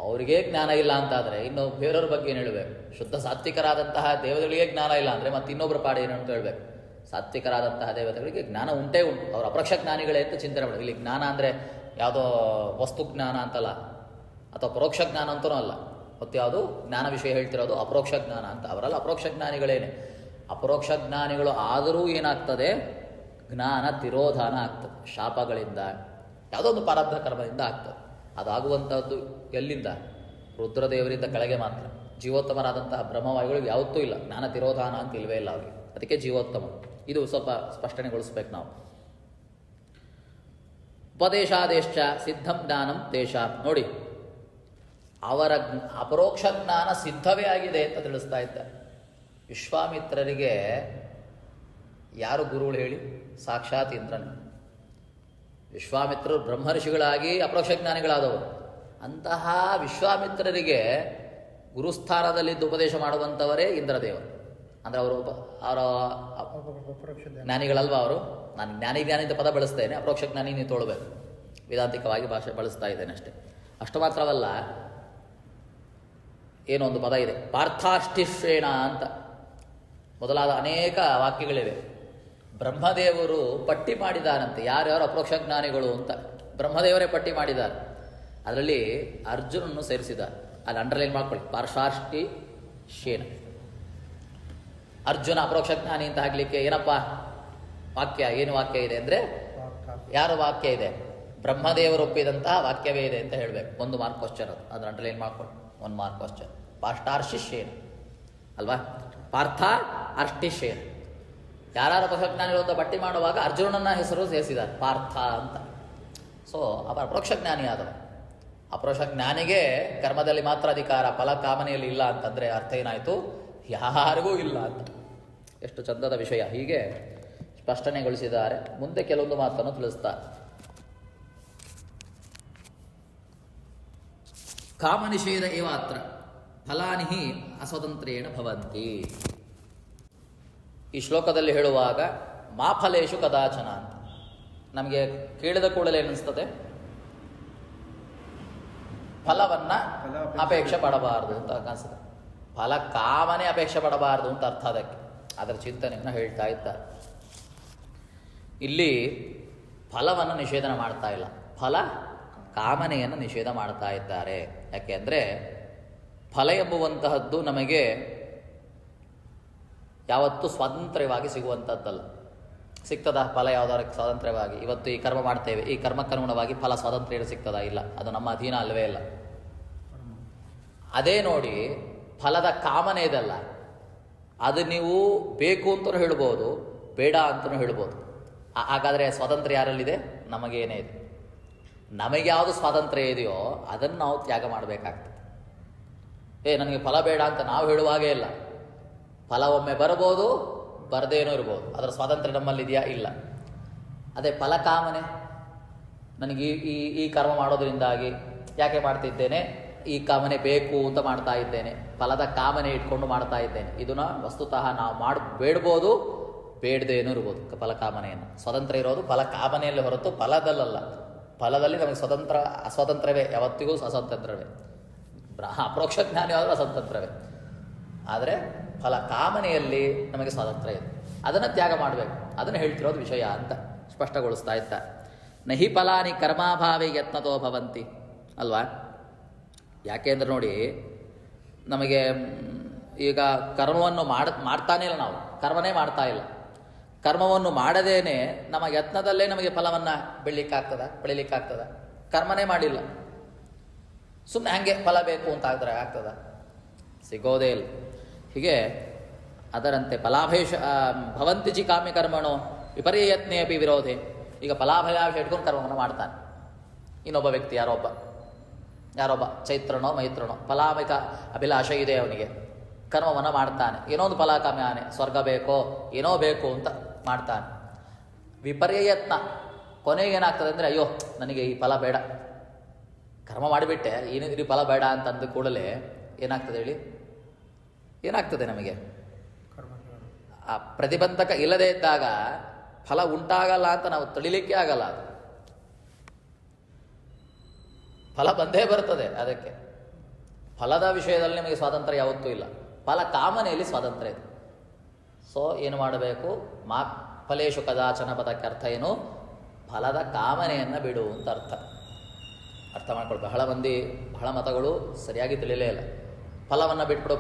ಅವರಿಗೇ ಜ್ಞಾನ ಇಲ್ಲ ಅಂತಾದರೆ ಇನ್ನು ಬೇರೆಯವ್ರ ಬಗ್ಗೆ ಏನು ಹೇಳಬೇಕು? ಶುದ್ಧ ಸಾತ್ವಿಕರಾದಂತಹ ದೇವತೆಗಳಿಗೆ ಜ್ಞಾನ ಇಲ್ಲ ಅಂದರೆ ಮತ್ತೆ ಇನ್ನೊಬ್ಬರ ಪಾಡು ಏನು ಅಂತ ಹೇಳಬೇಕು? ಸಾತ್ವಿಕರಾದಂತಹ ದೇವತೆಗಳಿಗೆ ಜ್ಞಾನ ಉಂಟೇ ಉಂಟು. ಅವರು ಅಪರೋಕ್ಷ ಜ್ಞಾನಿಗಳೇ ಅಂತ ಚಿಂತನೆ ಮಾಡಿ. ಇಲ್ಲಿ ಜ್ಞಾನ ಅಂದರೆ ಯಾವುದೋ ವಸ್ತು ಜ್ಞಾನ ಅಂತಲ್ಲ, ಅಥವಾ ಪರೋಕ್ಷ ಜ್ಞಾನ ಅಂತನೂ ಅಲ್ಲ. ಮತ್ತು ಯಾವುದು ಜ್ಞಾನ ವಿಷಯ ಹೇಳ್ತಿರೋದು ಅಪರೋಕ್ಷ ಜ್ಞಾನ ಅಂತ. ಅವರೆಲ್ಲ ಅಪರೋಕ್ಷ ಜ್ಞಾನಿಗಳೇನೆ. ಅಪರೋಕ್ಷ ಜ್ಞಾನಿಗಳು ಆದರೂ ಏನಾಗ್ತದೆ? ಜ್ಞಾನ ತಿರೋಧಾನ ಆಗ್ತದೆ. ಶಾಪಗಳಿಂದ, ಯಾವುದೋ ಒಂದು ಪ್ರಾರಬ್ಧ ಕರ್ಮದಿಂದ ಆಗ್ತದೆ. ಅದಾಗುವಂಥದ್ದು ಎಲ್ಲಿಂದ? ರುದ್ರದೇವರಿಂದ ಕೆಳಗೆ ಮಾತ್ರ. ಜೀವೋತ್ತಮರಾದಂತಹ ಬ್ರಹ್ಮವಾಯುಗಳಿಗೆ ಯಾವತ್ತೂ ಇಲ್ಲ. ಜ್ಞಾನ ತಿರೋಧಾನ ಅಂತ ಇಲ್ವೇ ಇಲ್ಲ ಅವರಿಗೆ. ಅದಕ್ಕೆ ಜೀವೋತ್ತಮ. ಇದು ಸ್ವಲ್ಪ ಸ್ಪಷ್ಟನೆಗೊಳಿಸ್ಬೇಕು ನಾವು. ಉಪದೇಶಾದೇಶ್ಚ ಸಿದ್ಧಂ ಜ್ಞಾನಂ ತೇಷಾಂ. ನೋಡಿ, ಅವರ ಅಪರೋಕ್ಷ ಜ್ಞಾನ ಸಿದ್ಧವೇ ಆಗಿದೆ ಅಂತ ತಿಳಿಸ್ತಾ ಇದ್ದಾರೆ. ವಿಶ್ವಾಮಿತ್ರರಿಗೆ ಯಾರು ಗುರುಗಳು ಹೇಳಿ? ಸಾಕ್ಷಾತ್ ಇಂದ್ರನು. ವಿಶ್ವಾಮಿತ್ರರು ಬ್ರಹ್ಮರ್ಷಿಗಳಾಗಿ ಅಪರೋಕ್ಷ ಜ್ಞಾನಿಗಳಾದವರು. ಅಂತಹ ವಿಶ್ವಾಮಿತ್ರರಿಗೆ ಗುರುಸ್ಥಾನದಲ್ಲಿದ್ದು ಉಪದೇಶ ಮಾಡುವಂಥವರೇ ಇಂದ್ರದೇವರು. ಅಂದರೆ ಅವರ ಜ್ಞಾನಿಗಳಲ್ವ ಅವರು? ನಾನು ಜ್ಞಾನಿ ಅಂತ ಪದ ಬಳಸ್ತೇನೆ, ಅಪರೋಕ್ಷ ಜ್ಞಾನಿ ನೀವು ತೋಳಬೇಕು. ವೇದಾಂತಿಕವಾಗಿ ಭಾಷೆ ಬಳಸ್ತಾ ಇದ್ದೇನೆ ಅಷ್ಟೇ. ಅಷ್ಟು ಮಾತ್ರವಲ್ಲ, ಏನೋ ಒಂದು ಪದ ಇದೆ, ಪಾರ್ಥಾಷ್ಟಿಶ್ರೇಣ ಅಂತ ಮೊದಲಾದ ಅನೇಕ ವಾಕ್ಯಗಳಿವೆ. ಬ್ರಹ್ಮದೇವರು ಪಟ್ಟಿ ಮಾಡಿದಾರಂತೆ ಯಾರ್ಯಾರು ಅಪರೋಕ್ಷ ಜ್ಞಾನಿಗಳು ಅಂತ. ಬ್ರಹ್ಮದೇವರೇ ಪಟ್ಟಿ ಮಾಡಿದ್ದಾರೆ. ಅದರಲ್ಲಿ ಅರ್ಜುನನ್ನು ಸೇರಿಸಿದ್ದಾರೆ. ಅಲ್ಲಿ ಅಂಡರ್ಲೈನ್ ಮಾಡ್ಕೊಳ್ಳಿ, ಪಾರ್ಷಾಷ್ಟಿ ಶೇನ. ಅರ್ಜುನ ಅಪರೋಕ್ಷ ಜ್ಞಾನಿ ಅಂತ ಆಗಲಿಕ್ಕೆ ಏನಪ್ಪ ವಾಕ್ಯ? ಏನು ವಾಕ್ಯ ಇದೆ ಅಂದರೆ, ಯಾರು ವಾಕ್ಯ ಇದೆ? ಬ್ರಹ್ಮದೇವರು ಒಪ್ಪಿದಂತಹ ವಾಕ್ಯವೇ ಇದೆ ಅಂತ ಹೇಳಬೇಕು. 1 ಮಾರ್ಕ್ ಕ್ವಶ್ಚನ್ ಅದು. ಅದನ್ನು ಅಂಡರ್ಲೈನ್ ಮಾಡ್ಕೊಳ್ಳಿ. 1 ಮಾರ್ಕ್ ಕ್ವಶ್ಚನ್. ಪಾರ್ಷ್ಟಾರ್ಷಿಶೇನ ಅಲ್ವಾ? ಪಾರ್ಥ ಅರ್ಷ್ಟಿಶೇನ. ಯಾರು ಅಪರೋಕ್ಷಜ್ಞಾನಿಗಳು ಅಂತ ಪಟ್ಟಿ ಮಾಡುವಾಗ ಅರ್ಜುನನ ಹೆಸರು ಸೇರಿಸಿದ್ದಾರೆ, ಪಾರ್ಥ ಅಂತ. ಸೊ ಅಪರೋಕ್ಷ ಜ್ಞಾನಿ ಆದವ. ಅಪರೋಕ್ಷ ಜ್ಞಾನಿಗೆ ಕರ್ಮದಲ್ಲಿ ಮಾತ್ರ ಅಧಿಕಾರ, ಫಲ ಕಾಮನೆಯಲ್ಲಿ ಇಲ್ಲ ಅಂತಂದರೆ ಅರ್ಥ ಏನಾಯಿತು? ಯಾರಿಗೂ ಇಲ್ಲ ಅಂತ. ಎಷ್ಟು ಚಂದದ ವಿಷಯ. ಹೀಗೆ ಸ್ಪಷ್ಟನೆಗೊಳಿಸಿದ್ದಾರೆ. ಮುಂದೆ ಕೆಲವೊಂದು ಮಾತನ್ನು ತಿಳಿಸ್ತಾರೆ. ಕಾಮನಿಷೇಧ ಏವಾತ್ರ ಫಲಾನಿ ಅಸ್ವತಂತ್ರೇಣ ಭವಂತಿ. ಈ ಶ್ಲೋಕದಲ್ಲಿ ಹೇಳುವಾಗ ಮಾ ಫಲೇಶು ಕದಾಚನ ಅಂತ ನಮಗೆ ಕೇಳಿದ ಕೂಡಲೇ ಏನಿಸ್ತದೆ? ಫಲವನ್ನು ಅಪೇಕ್ಷೆ ಪಡಬಾರದು ಅಂತ ಅನಿಸ್ತದೆ. ಫಲ ಕಾಮನೆ ಅಪೇಕ್ಷೆ ಪಡಬಾರದು ಅಂತ ಅರ್ಥ. ಅದಕ್ಕೆ ಅದರ ಚಿಂತನೆಯನ್ನು ಹೇಳ್ತಾ ಇದ್ದಾರೆ. ಇಲ್ಲಿ ಫಲವನ್ನು ನಿಷೇಧನ ಮಾಡ್ತಾ ಇಲ್ಲ, ಫಲ ಕಾಮನೆಯನ್ನು ನಿಷೇಧ ಮಾಡ್ತಾ ಇದ್ದಾರೆ. ಯಾಕೆ ಅಂದರೆ ಫಲ ಎಂಬುವಂತಹದ್ದು ನಮಗೆ ಯಾವತ್ತೂ ಸ್ವಾತಂತ್ರ್ಯವಾಗಿ ಸಿಗುವಂಥದ್ದಲ್ಲ. ಸಿಗ್ತದ ಫಲ ಯಾವುದಾದ್ರು ಸ್ವಾತಂತ್ರ್ಯವಾಗಿ? ಇವತ್ತು ಈ ಕರ್ಮ ಮಾಡ್ತೇವೆ, ಈ ಕರ್ಮಕ್ಕನುಗುಣವಾಗಿ ಫಲ ಸ್ವಾತಂತ್ರ್ಯ ಸಿಗ್ತದಾ? ಇಲ್ಲ, ಅದು ನಮ್ಮ ಅಧೀನ ಅಲ್ಲವೇ ಇಲ್ಲ. ಅದೇ ನೋಡಿ, ಫಲದ ಕಾಮನೆ ಇದಲ್ಲ, ಅದು ನೀವು ಬೇಕು ಅಂತಲೂ ಹೇಳ್ಬೋದು, ಬೇಡ ಅಂತಲೂ ಹೇಳ್ಬೋದು. ಹಾಗಾದರೆ ಸ್ವಾತಂತ್ರ್ಯ ಯಾರಲ್ಲಿದೆ? ನಮಗೇನೇ ಇದೆ. ನಮಗೆ ಯಾವುದು ಸ್ವಾತಂತ್ರ್ಯ ಇದೆಯೋ ಅದನ್ನು ನಾವು ತ್ಯಾಗ ಮಾಡಬೇಕಾಗ್ತದೆ. ನನಗೆ ಫಲ ಬೇಡ ಅಂತ ನಾವು ಹೇಳುವಾಗೇ ಇಲ್ಲ. ಫಲ ಒಮ್ಮೆ ಬರ್ಬೋದು, ಬರದೇನೂ ಇರ್ಬೋದು. ಅದರ ಸ್ವಾತಂತ್ರ್ಯ ನಮ್ಮಲ್ಲಿದೆಯಾ? ಇಲ್ಲ. ಅದೇ ಫಲ ಕಾಮನೆ, ನನಗೆ ಈ ಕರ್ಮ ಮಾಡೋದ್ರಿಂದಾಗಿ ಯಾಕೆ ಮಾಡ್ತಿದ್ದೇನೆ? ಈ ಕಾಮನೆ ಬೇಕು ಅಂತ ಮಾಡ್ತಾ ಇದ್ದೇನೆ, ಫಲದ ಕಾಮನೆ ಇಟ್ಕೊಂಡು ಮಾಡ್ತಾ ಇದ್ದೇನೆ. ಇದನ್ನ ವಸ್ತುತಃ ನಾವು ಬೇಡ್ಬೋದು, ಬೇಡದೇನೂ ಇರ್ಬೋದು. ಫಲ ಕಾಮನೆಯನ್ನು ಸ್ವತಂತ್ರ ಇರೋದು ಫಲ ಕಾಮನೆಯಲ್ಲಿ ಹೊರತು ಫಲದಲ್ಲಲ್ಲ. ಫಲದಲ್ಲಿ ನಮಗೆ ಅಸ್ವತಂತ್ರವೇ, ಯಾವತ್ತಿಗೂ ಅಸ್ವತಂತ್ರವೇ. ಅಪರೋಕ್ಷ ಜ್ಞಾನಿ ಆದರೂ ಅಸ್ವತಂತ್ರವೇ. ಆದರೆ ಫಲ ಕಾಮನೆಯಲ್ಲಿ ನಮಗೆ ಸ್ವಾತಂತ್ರ್ಯ ಇದೆ. ಅದನ್ನು ತ್ಯಾಗ ಮಾಡಬೇಕು. ಅದನ್ನು ಹೇಳ್ತಿರೋದು ವಿಷಯ ಅಂತ ಸ್ಪಷ್ಟಗೊಳಿಸ್ತಾ ಇದ್ದಾರೆ. ನಹಿ ಫಲಾನಿ ಕರ್ಮಾಭಾವಿ ಯತ್ನತೋ ಭವಂತಿ ಅಲ್ವಾ. ಯಾಕೆಂದ್ರೆ ನೋಡಿ, ನಮಗೆ ಈಗ ಕರ್ಮವನ್ನು ಮಾಡ್ತಾನೇ ಇಲ್ಲ, ನಾವು ಕರ್ಮನೇ ಮಾಡ್ತಾ ಇಲ್ಲ. ಕರ್ಮವನ್ನು ಮಾಡದೇನೆ ನಮ್ಮ ಯತ್ನದಲ್ಲೇ ನಮಗೆ ಫಲವನ್ನು ಬೆಳಿಲಿಕ್ಕಾಗ್ತದ? ಕರ್ಮನೇ ಮಾಡಿಲ್ಲ, ಸುಮ್ಮನೆ ಹಾಗೆ ಫಲ ಬೇಕು ಅಂತ ಆಗ್ತದ? ಸಿಗೋದೇ ಇಲ್ಲ. ಹೀಗೆ ಅದರಂತೆ ಫಲಾಭೇಷ ಭವಂತಿ ಚಿ ಕಾಮ್ಯ ಕರ್ಮಣೋ ವಿಪರ್ಯಯತ್ನೇ ಅಪಿ ವಿರೋಧೆ. ಈಗ ಫಲಾಭಯಾಭ ಇಟ್ಕೊಂಡು ಕರ್ಮವನ್ನು ಮಾಡ್ತಾನೆ ಇನ್ನೊಬ್ಬ ವ್ಯಕ್ತಿ, ಯಾರೊಬ್ಬ ಚೈತ್ರನೋ ಮೈತ್ರನೋ ಫಲಾಭಿಕ ಅಭಿಲಾಷ ಇದೆ ಅವನಿಗೆ, ಕರ್ಮವನ್ನು ಮಾಡ್ತಾನೆ, ಏನೋ ಒಂದು ಫಲ ಕಾಮ್ಯಾನೆ, ಸ್ವರ್ಗ ಬೇಕೋ ಏನೋ ಬೇಕು ಅಂತ ಮಾಡ್ತಾನೆ. ವಿಪರ್ಯಯತ್ನ, ಕೊನೆಗೆ ಏನಾಗ್ತದೆ ಅಂದರೆ, ಅಯ್ಯೋ ನನಗೆ ಈ ಫಲ ಬೇಡ, ಕರ್ಮ ಮಾಡಿಬಿಟ್ಟೆ, ಈ ಫಲ ಬೇಡ ಅಂತ ಅಂದ ಕೂಡಲೇ ಏನಾಗ್ತದೆ ಹೇಳಿ? ಏನಾಗ್ತದೆ ನಮಗೆ? ಆ ಪ್ರತಿಬಂಧಕ ಇಲ್ಲದೇ ಇದ್ದಾಗ ಫಲ ಉಂಟಾಗಲ್ಲ ಅಂತ ನಾವು ತಿಳಿಲಿಕ್ಕೆ ಆಗಲ್ಲ. ಅದು ಫಲ ಬಂದೇ ಬರ್ತದೆ. ಅದಕ್ಕೆ ಫಲದ ವಿಷಯದಲ್ಲಿ ನಿಮಗೆ ಸ್ವಾತಂತ್ರ್ಯ ಯಾವತ್ತೂ ಇಲ್ಲ, ಫಲ ಕಾಮನೆಯಲ್ಲಿ ಸ್ವಾತಂತ್ರ್ಯ ಇದೆ. ಸೊ ಏನು ಮಾಡಬೇಕು? ಮಾ ಫಲೇಶು ಕದಾಚನ ಪದಕ್ಕೆ ಅರ್ಥ ಏನು? ಫಲದ ಕಾಮನೆಯನ್ನು ಬಿಡು ಅಂತ ಅರ್ಥ ಮಾಡ್ಕೊಳ್ಳಿ. ಬಹಳ ಮತಗಳು ಸರಿಯಾಗಿ ತಿಳಿಲೇ ಇಲ್ಲ. ಫಲವನ್ನು ಬಿಟ್ಬಿಡು,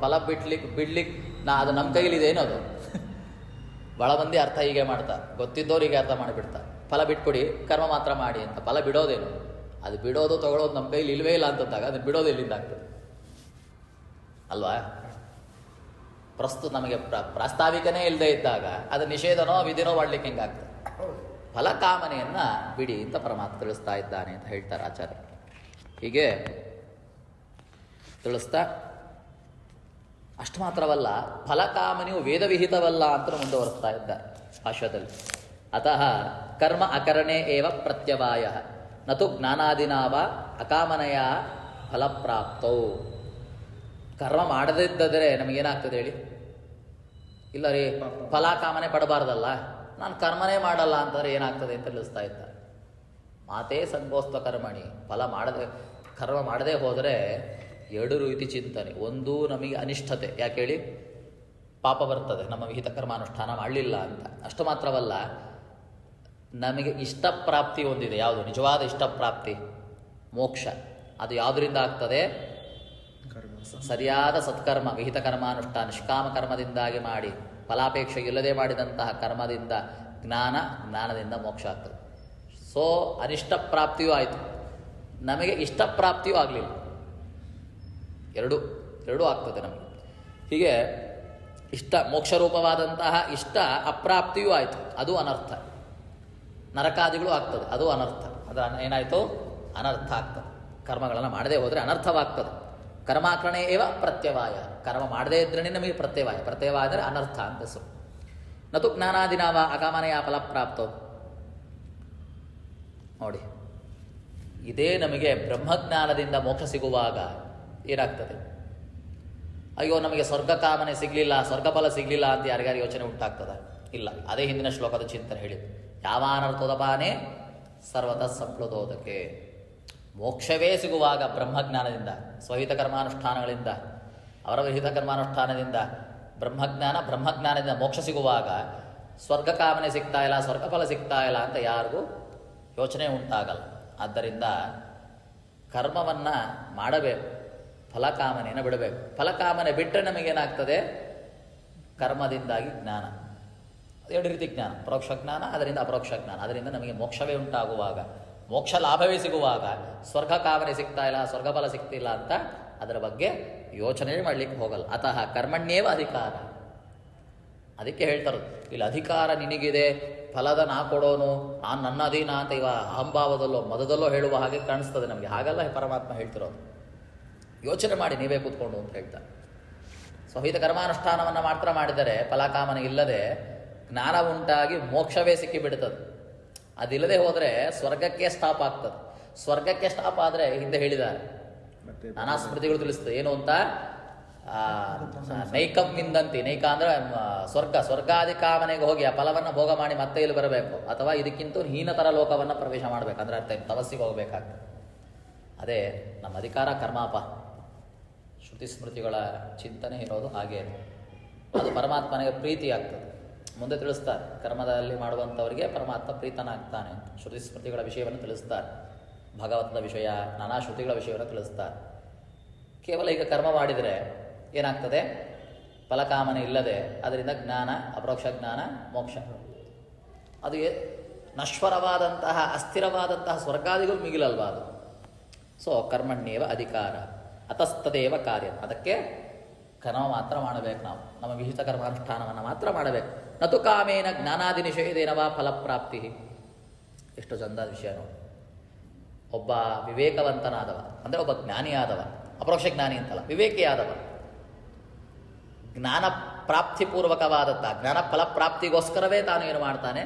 ಫಲ ಬಿಡ್ಲಿಕ್ಕೆ ಅದು ನಮ್ಮ ಕೈಲಿದೆ ಏನದು? ಬಹಳ ಮಂದಿ ಅರ್ಥ ಹೀಗೆ ಮಾಡ್ತಾರೆ, ಗೊತ್ತಿದ್ದವ್ರು ಹೀಗೆ ಅರ್ಥ ಮಾಡಿಬಿಡ್ತಾರೆ. ಫಲ ಬಿಟ್ಬಿಡಿ, ಕರ್ಮ ಮಾತ್ರ ಮಾಡಿ ಅಂತ. ಫಲ ಬಿಡೋದೇನು? ಅದು ಬಿಡೋದು ತಗೊಳ್ಳೋದು ನಮ್ಮ ಕೈಲಿ ಇಲ್ವೇ ಇಲ್ಲ ಅಂತಂದಾಗ ಅದನ್ನು ಬಿಡೋದು ಎಲ್ಲಿಂದ ಆಗ್ತದೆ ಅಲ್ವಾ? ಪ್ರಸ್ತುತ ನಮಗೆ ಪ್ರಾಸ್ತಾವಿಕನೇ ಇಲ್ಲದೆ ಇದ್ದಾಗ ಅದು ನಿಷೇಧನೋ ವಿಧಿನೋ ಮಾಡಲಿಕ್ಕೆ ಹೆಂಗಾಗ್ತದೆ? ಫಲ ಕಾಮನೆಯನ್ನು ಬಿಡಿ ಅಂತ ಪರಮಾತ್ಮ ತಿಳಿಸ್ತಾ ಇದ್ದಾನೆ ಅಂತ ಹೇಳ್ತಾರೆ ಆಚಾರ್ಯ. ಹೀಗೆ ತಿಳಿಸ್ತಾ ಅಷ್ಟು ಮಾತ್ರವಲ್ಲ, ಫಲಕಾಮನೆಯು ವೇದವಿಹಿತವಲ್ಲ ಅಂತ ಮುಂದುವರಿಸ್ತಾ ಇದ್ದಾರೆ ಭಾಷ್ಯದಲ್ಲಿ. ಅತಃ ಕರ್ಮ ಅಕರಣೆ ಏವ ಪ್ರತ್ಯವಾಯ ನತು ಜ್ಞಾನಾದಿನಾವ ಅಕಾಮನೆಯ ಫಲಪ್ರಾಪ್ತೌ. ಕರ್ಮ ಮಾಡದಿದ್ದರೆ ನಮಗೇನಾಗ್ತದೆ ಹೇಳಿ? ಇಲ್ಲ ರೀ, ಫಲ ಕಾಮನೆ ಪಡಬಾರ್ದಲ್ಲ, ನಾನು ಕರ್ಮನೇ ಮಾಡಲ್ಲ ಅಂತಂದರೆ ಏನಾಗ್ತದೆ ಅಂತ ತಿಳಿಸ್ತಾ ಇದ್ದಾರೆ. ಮಾತೇ ಸಂಗೋಸ್ತ್ವ ಕರ್ಮಣಿ. ಕರ್ಮ ಮಾಡದೆ ಹೋದರೆ ಎರಡು ರೀತಿ ಚಿಂತನೆ. ಒಂದು, ನಮಗೆ ಅನಿಷ್ಠತೆ, ಯಾಕೆ ಹೇಳಿ? ಪಾಪ ಬರ್ತದೆ ನಮ್ಮ ವಿಹಿತ ಕರ್ಮಾನುಷ್ಠಾನ ಮಾಡಲಿಲ್ಲ ಅಂತ. ಅಷ್ಟು ಮಾತ್ರವಲ್ಲ, ನಮಗೆ ಇಷ್ಟಪ್ರಾಪ್ತಿ ಒಂದಿದೆ. ಯಾವುದು ನಿಜವಾದ ಇಷ್ಟಪ್ರಾಪ್ತಿ? ಮೋಕ್ಷ. ಅದು ಯಾವುದರಿಂದ ಆಗ್ತದೆ? ಸರಿಯಾದ ಸತ್ಕರ್ಮ, ವಿಹಿತ ಕರ್ಮಾನುಷ್ಠಾನ, ನಿಷ್ಕಾಮ ಕರ್ಮದಿಂದಾಗಿ ಮಾಡಿ ಫಲಾಪೇಕ್ಷೆ ಇಲ್ಲದೆ ಮಾಡಿದಂತಹ ಕರ್ಮದಿಂದ ಜ್ಞಾನದಿಂದ ಮೋಕ್ಷ ಆಗ್ತದೆ. ಸೊ ಅನಿಷ್ಟ ಪ್ರಾಪ್ತಿಯೂ ಆಯಿತು, ನಮಗೆ ಇಷ್ಟಪ್ರಾಪ್ತಿಯೂ ಆಗಲಿಲ್ಲ. ಎರಡೂ ಆಗ್ತದೆ ನಮಗೆ. ಹೀಗೆ ಮೋಕ್ಷರೂಪವಾದಂತಹ ಇಷ್ಟ ಅಪ್ರಾಪ್ತಿಯೂ ಆಯಿತು, ಅದು ಅನರ್ಥ. ನರಕಾದಿಗಳು ಆಗ್ತದೆ, ಅದು ಅನರ್ಥ. ಅದು ಏನಾಯಿತು? ಅನರ್ಥ ಆಗ್ತದೆ. ಕರ್ಮಗಳನ್ನು ಮಾಡದೇ ಹೋದರೆ ಅನರ್ಥವಾಗ್ತದೆ. ಕರ್ಮಾಕರಣೆ ಏವ ಪ್ರತ್ಯವಾಯ. ಕರ್ಮ ಮಾಡದೇ ಇದ್ರೇ ನಮಗೆ ಪ್ರತ್ಯವಾಯ ಅಂದರೆ ಅನರ್ಥ ಅಂತ ಹೆಸರು. ನತು ಜ್ಞಾನಾದಿನಾವ ಅಕಾಮನೆಯ ಫಲಪ್ರಾಪ್ತೋ. ನೋಡಿ, ಇದೇ ನಮಗೆ ಬ್ರಹ್ಮಜ್ಞಾನದಿಂದ ಮೋಕ್ಷ ಸಿಗುವಾಗ ಏನಾಗ್ತದೆ? ಅಯ್ಯೋ ನಮಗೆ ಸ್ವರ್ಗ ಕಾಮನೆ ಸಿಗಲಿಲ್ಲ, ಸ್ವರ್ಗಫಲ ಸಿಗಲಿಲ್ಲ ಅಂತ ಯಾರಿಗಾರು ಯೋಚನೆ ಉಂಟಾಗ್ತದೆ? ಇಲ್ಲ. ಅದೇ ಹಿಂದಿನ ಶ್ಲೋಕದ ಚಿಂತನೆ ಹೇಳಿದ್ದು. ಯಾವಾನರ್ಥೋದಪಾನೆ ಸರ್ವತಃ ಸಂಪ್ಲುತೋದಕ್ಕೆ. ಮೋಕ್ಷವೇ ಸಿಗುವಾಗ ಬ್ರಹ್ಮಜ್ಞಾನದಿಂದ, ಸ್ವಹಿತ ಕರ್ಮಾನುಷ್ಠಾನಗಳಿಂದ, ಅವರ ವಿಹಿತ ಕರ್ಮಾನುಷ್ಠಾನದಿಂದ ಬ್ರಹ್ಮಜ್ಞಾನದಿಂದ ಮೋಕ್ಷ ಸಿಗುವಾಗ ಸ್ವರ್ಗ ಕಾಮನೆ ಸಿಗ್ತಾ ಇಲ್ಲ, ಸ್ವರ್ಗಫಲ ಸಿಗ್ತಾ ಇಲ್ಲ ಅಂತ ಯಾರಿಗೂ ಯೋಚನೆ ಉಂಟಾಗಲ್ಲ. ಆದ್ದರಿಂದ ಕರ್ಮವನ್ನು ಮಾಡಬೇಕು, ಫಲಕಾಮನೆಯನ್ನು ಬಿಡಬೇಕು. ಫಲಕಾಮನೆ ಬಿಟ್ಟರೆ ನಮಗೇನಾಗ್ತದೆ? ಕರ್ಮದಿಂದಾಗಿ ಜ್ಞಾನ. ಎರಡು ರೀತಿ ಜ್ಞಾನ, ಪರೋಕ್ಷ ಜ್ಞಾನ, ಅದರಿಂದ ಅಪರೋಕ್ಷ ಜ್ಞಾನ. ಅದರಿಂದ ನಮಗೆ ಮೋಕ್ಷವೇ ಉಂಟಾಗುವಾಗ, ಮೋಕ್ಷ ಲಾಭವೇ ಸಿಗುವಾಗ ಸ್ವರ್ಗ ಕಾಮನೆ ಸಿಗ್ತಾ ಇಲ್ಲ, ಸ್ವರ್ಗಫಲ ಸಿಗ್ತಿಲ್ಲ ಅಂತ ಅದರ ಬಗ್ಗೆ ಯೋಚನೆ ಮಾಡಲಿಕ್ಕೆ ಹೋಗಲ್ಲ. ಅತಃ ಕರ್ಮಣ್ಯೇವ ಅಧಿಕಾರ. ಅದಕ್ಕೆ ಹೇಳ್ತಾರೆ, ಇಲ್ಲಿ ಅಧಿಕಾರ ನಿನಗಿದೆ, ಫಲದ ನಾ ಕೊಡೋನು, ನಾನು ನನ್ನ ಅಧೀನ ಅಂತ ಇವ ಅಹಂಭಾವದಲ್ಲೋ ಮದದಲ್ಲೋ ಹೇಳುವ ಹಾಗೆ ಕಾಣಿಸ್ತದೆ ನಮಗೆ. ಹಾಗಲ್ಲ ಪರಮಾತ್ಮ ಹೇಳ್ತಿರೋದು. ಯೋಚನೆ ಮಾಡಿ ನೀವೇ ಕೂತ್ಕೊಂಡು ಅಂತ ಹೇಳ್ತಾರೆ. ಸ್ವಹಿತ ಕರ್ಮಾನುಷ್ಠಾನವನ್ನು ಮಾತ್ರ ಮಾಡಿದರೆ ಫಲಕಾಮನೆ ಇಲ್ಲದೆ ಜ್ಞಾನ ಉಂಟಾಗಿ ಮೋಕ್ಷವೇ ಸಿಕ್ಕಿಬಿಡ್ತದೆ. ಅದಿಲ್ಲದೆ ಹೋದರೆ ಸ್ವರ್ಗಕ್ಕೆ ಸ್ಟಾಪ್ ಆಗ್ತದೆ. ಸ್ವರ್ಗಕ್ಕೆ ಸ್ಟಾಪ್ ಆದರೆ ಹಿಂದೆ ಹೇಳಿದ್ದಾರೆ, ನಾನಾ ಸ್ಮೃತಿಗಳು ತಿಳಿಸ್ತದೆ ಏನು ಅಂತ. ನೈಕಂ ನಿಂದಂತಿ, ನೈಕ ಅಂದರೆ ಸ್ವರ್ಗಾದಿ ಕಾಮನೆಗೆ ಹೋಗಿ ಆ ಫಲವನ್ನು ಭೋಗ ಮಾಡಿ ಮತ್ತೆ ಇಲ್ಲಿ ಬರಬೇಕು, ಅಥವಾ ಇದಕ್ಕಿಂತ ಹೀನತರ ಲೋಕವನ್ನು ಪ್ರವೇಶ ಮಾಡಬೇಕು. ಅಂದರೆ ಅರ್ಥ ತಪಸ್ಸಿಗೆ ಹೋಗಬೇಕಾಗ್ತದೆ. ಅದೇ ನಮ್ಮ ಅಧಿಕಾರ ಕರ್ಮಾಪ. ಶ್ರುತಿ ಸ್ಮೃತಿಗಳ ಚಿಂತನೆ ಇರೋದು ಹಾಗೆ. ಅದು ಪರಮಾತ್ಮನಿಗೆ ಪ್ರೀತಿ ಆಗ್ತದೆ. ಮುಂದೆ ತಿಳಿಸ್ತಾರೆ. ಕರ್ಮದಲ್ಲಿ ಮಾಡುವಂಥವರಿಗೆ ಪರಮಾತ್ಮ ಪ್ರೀತನಾಗ್ತಾನೆ ಅಂತ ಶ್ರುತಿ ಸ್ಮೃತಿಗಳ ವಿಷಯವನ್ನು ತಿಳಿಸ್ತಾರೆ. ಭಗವತದ ವಿಷಯ, ನಾನಾ ಶ್ರುತಿಗಳ ವಿಷಯವನ್ನು ತಿಳಿಸ್ತಾರೆ. ಕೇವಲ ಈಗ ಕರ್ಮ ಮಾಡಿದರೆ ಏನಾಗ್ತದೆ? ಫಲಕಾಮನೆ ಇಲ್ಲದೆ ಅದರಿಂದ ಜ್ಞಾನ, ಅಪರೋಕ್ಷ ಜ್ಞಾನ, ಮೋಕ್ಷ. ಅದು ನಶ್ವರವಾದಂತಹ ಅಸ್ಥಿರವಾದಂತಹ ಸ್ವರ್ಗಾದಿಗಳು ಮಿಗಿಲಲ್ವಾ ಅದು. ಸೊ ಕರ್ಮಣ್ಯೇವ ಅಧಿಕಾರ ಅತಸ್ತದೇವ ಕಾರ್ಯ. ಅದಕ್ಕೆ ಕರ್ಮ ಮಾತ್ರ ಮಾಡಬೇಕು. ನಾವು ನಮ್ಮ ವಿಹಿತ ಕರ್ಮಾನುಷ್ಠಾನವನ್ನು ಮಾತ್ರ ಮಾಡಬೇಕು. ನತು ಕಾಮೇನ ಜ್ಞಾನಾದಿ ನಿಷೇಧೇನವಾ ಫಲಪ್ರಾಪ್ತಿ. ಎಷ್ಟು ಚಂದದ ವಿಷಯ ನೋಡಿ. ಒಬ್ಬ ವಿವೇಕವಂತನಾದವ ಅಂದರೆ ಒಬ್ಬ ಜ್ಞಾನಿಯಾದವ, ಅಪರೋಕ್ಷ ಜ್ಞಾನಿ ಅಂತಲ್ಲ, ವಿವೇಕಿಯಾದವ, ಜ್ಞಾನ ಪ್ರಾಪ್ತಿಪೂರ್ವಕವಾದಂಥ ಜ್ಞಾನ ಫಲಪ್ರಾಪ್ತಿಗೋಸ್ಕರವೇ ತಾನು ಏನು ಮಾಡ್ತಾನೆ?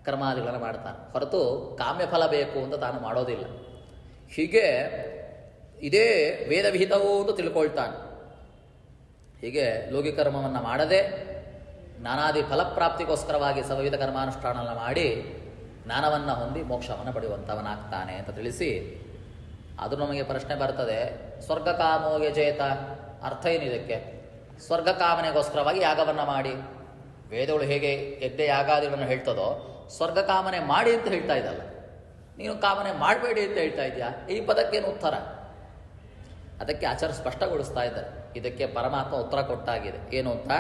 ಕರ್ಮಾದಿಗಳನ್ನು ಮಾಡ್ತಾನೆ. ಹೊರತು ಕಾಮ್ಯ ಫಲ ಬೇಕು ಅಂತ ತಾನು ಮಾಡೋದಿಲ್ಲ. ಹೀಗೆ ಇದೇ ವೇದವಿಹಿತವೂ ಅಂತ ತಿಳ್ಕೊಳ್ತಾನೆ. ಹೀಗೆ ಲೋಕಿಕರ್ಮವನ್ನು ಮಾಡದೆ ಜ್ಞಾನಾದಿ ಫಲಪ್ರಾಪ್ತಿಗೋಸ್ಕರವಾಗಿ ಸವಿಧ ಕರ್ಮಾನುಷ್ಠಾನವನ್ನು ಮಾಡಿ ಜ್ಞಾನವನ್ನು ಹೊಂದಿ ಮೋಕ್ಷವನ್ನು ಪಡೆಯುವಂಥವನಾಗ್ತಾನೆ ಅಂತ ತಿಳಿಸಿ, ಅದು ನಮಗೆ ಪ್ರಶ್ನೆ ಬರ್ತದೆ, ಸ್ವರ್ಗ ಕಾಮೋ ಯಜೇತ, ಅರ್ಥ ಏನಿದಕ್ಕೆ? ಸ್ವರ್ಗ ಕಾಮನೆಗೋಸ್ಕರವಾಗಿ ಯಾಗವನ್ನು ಮಾಡಿ, ವೇದಗಳು ಹೇಗೆ ಯಜ್ಞ ಯಾಗಾದಿಗಳನ್ನು ಹೇಳ್ತದೋ ಸ್ವರ್ಗ ಕಾಮನೆ ಮಾಡಿ ಅಂತ ಹೇಳ್ತಾ ಇದ್ದಲ್ಲ, ನೀನು ಕಾಮನೆ ಮಾಡಬೇಡಿ ಅಂತ ಹೇಳ್ತಾ ಇದೆಯಾ? ಈ ಪದಕ್ಕೇನು ಉತ್ತರ? ಅದಕ್ಕೆ ಆಚಾರ್ಯ ಸ್ಪಷ್ಟಗೊಳಿಸ್ತಾ ಇದ್ದಾರೆ. ಇದಕ್ಕೆ ಪರಮಾತ್ಮ ಉತ್ತರ ಕೊಟ್ಟಾಗಿದೆ. ಏನು ಅಂತ?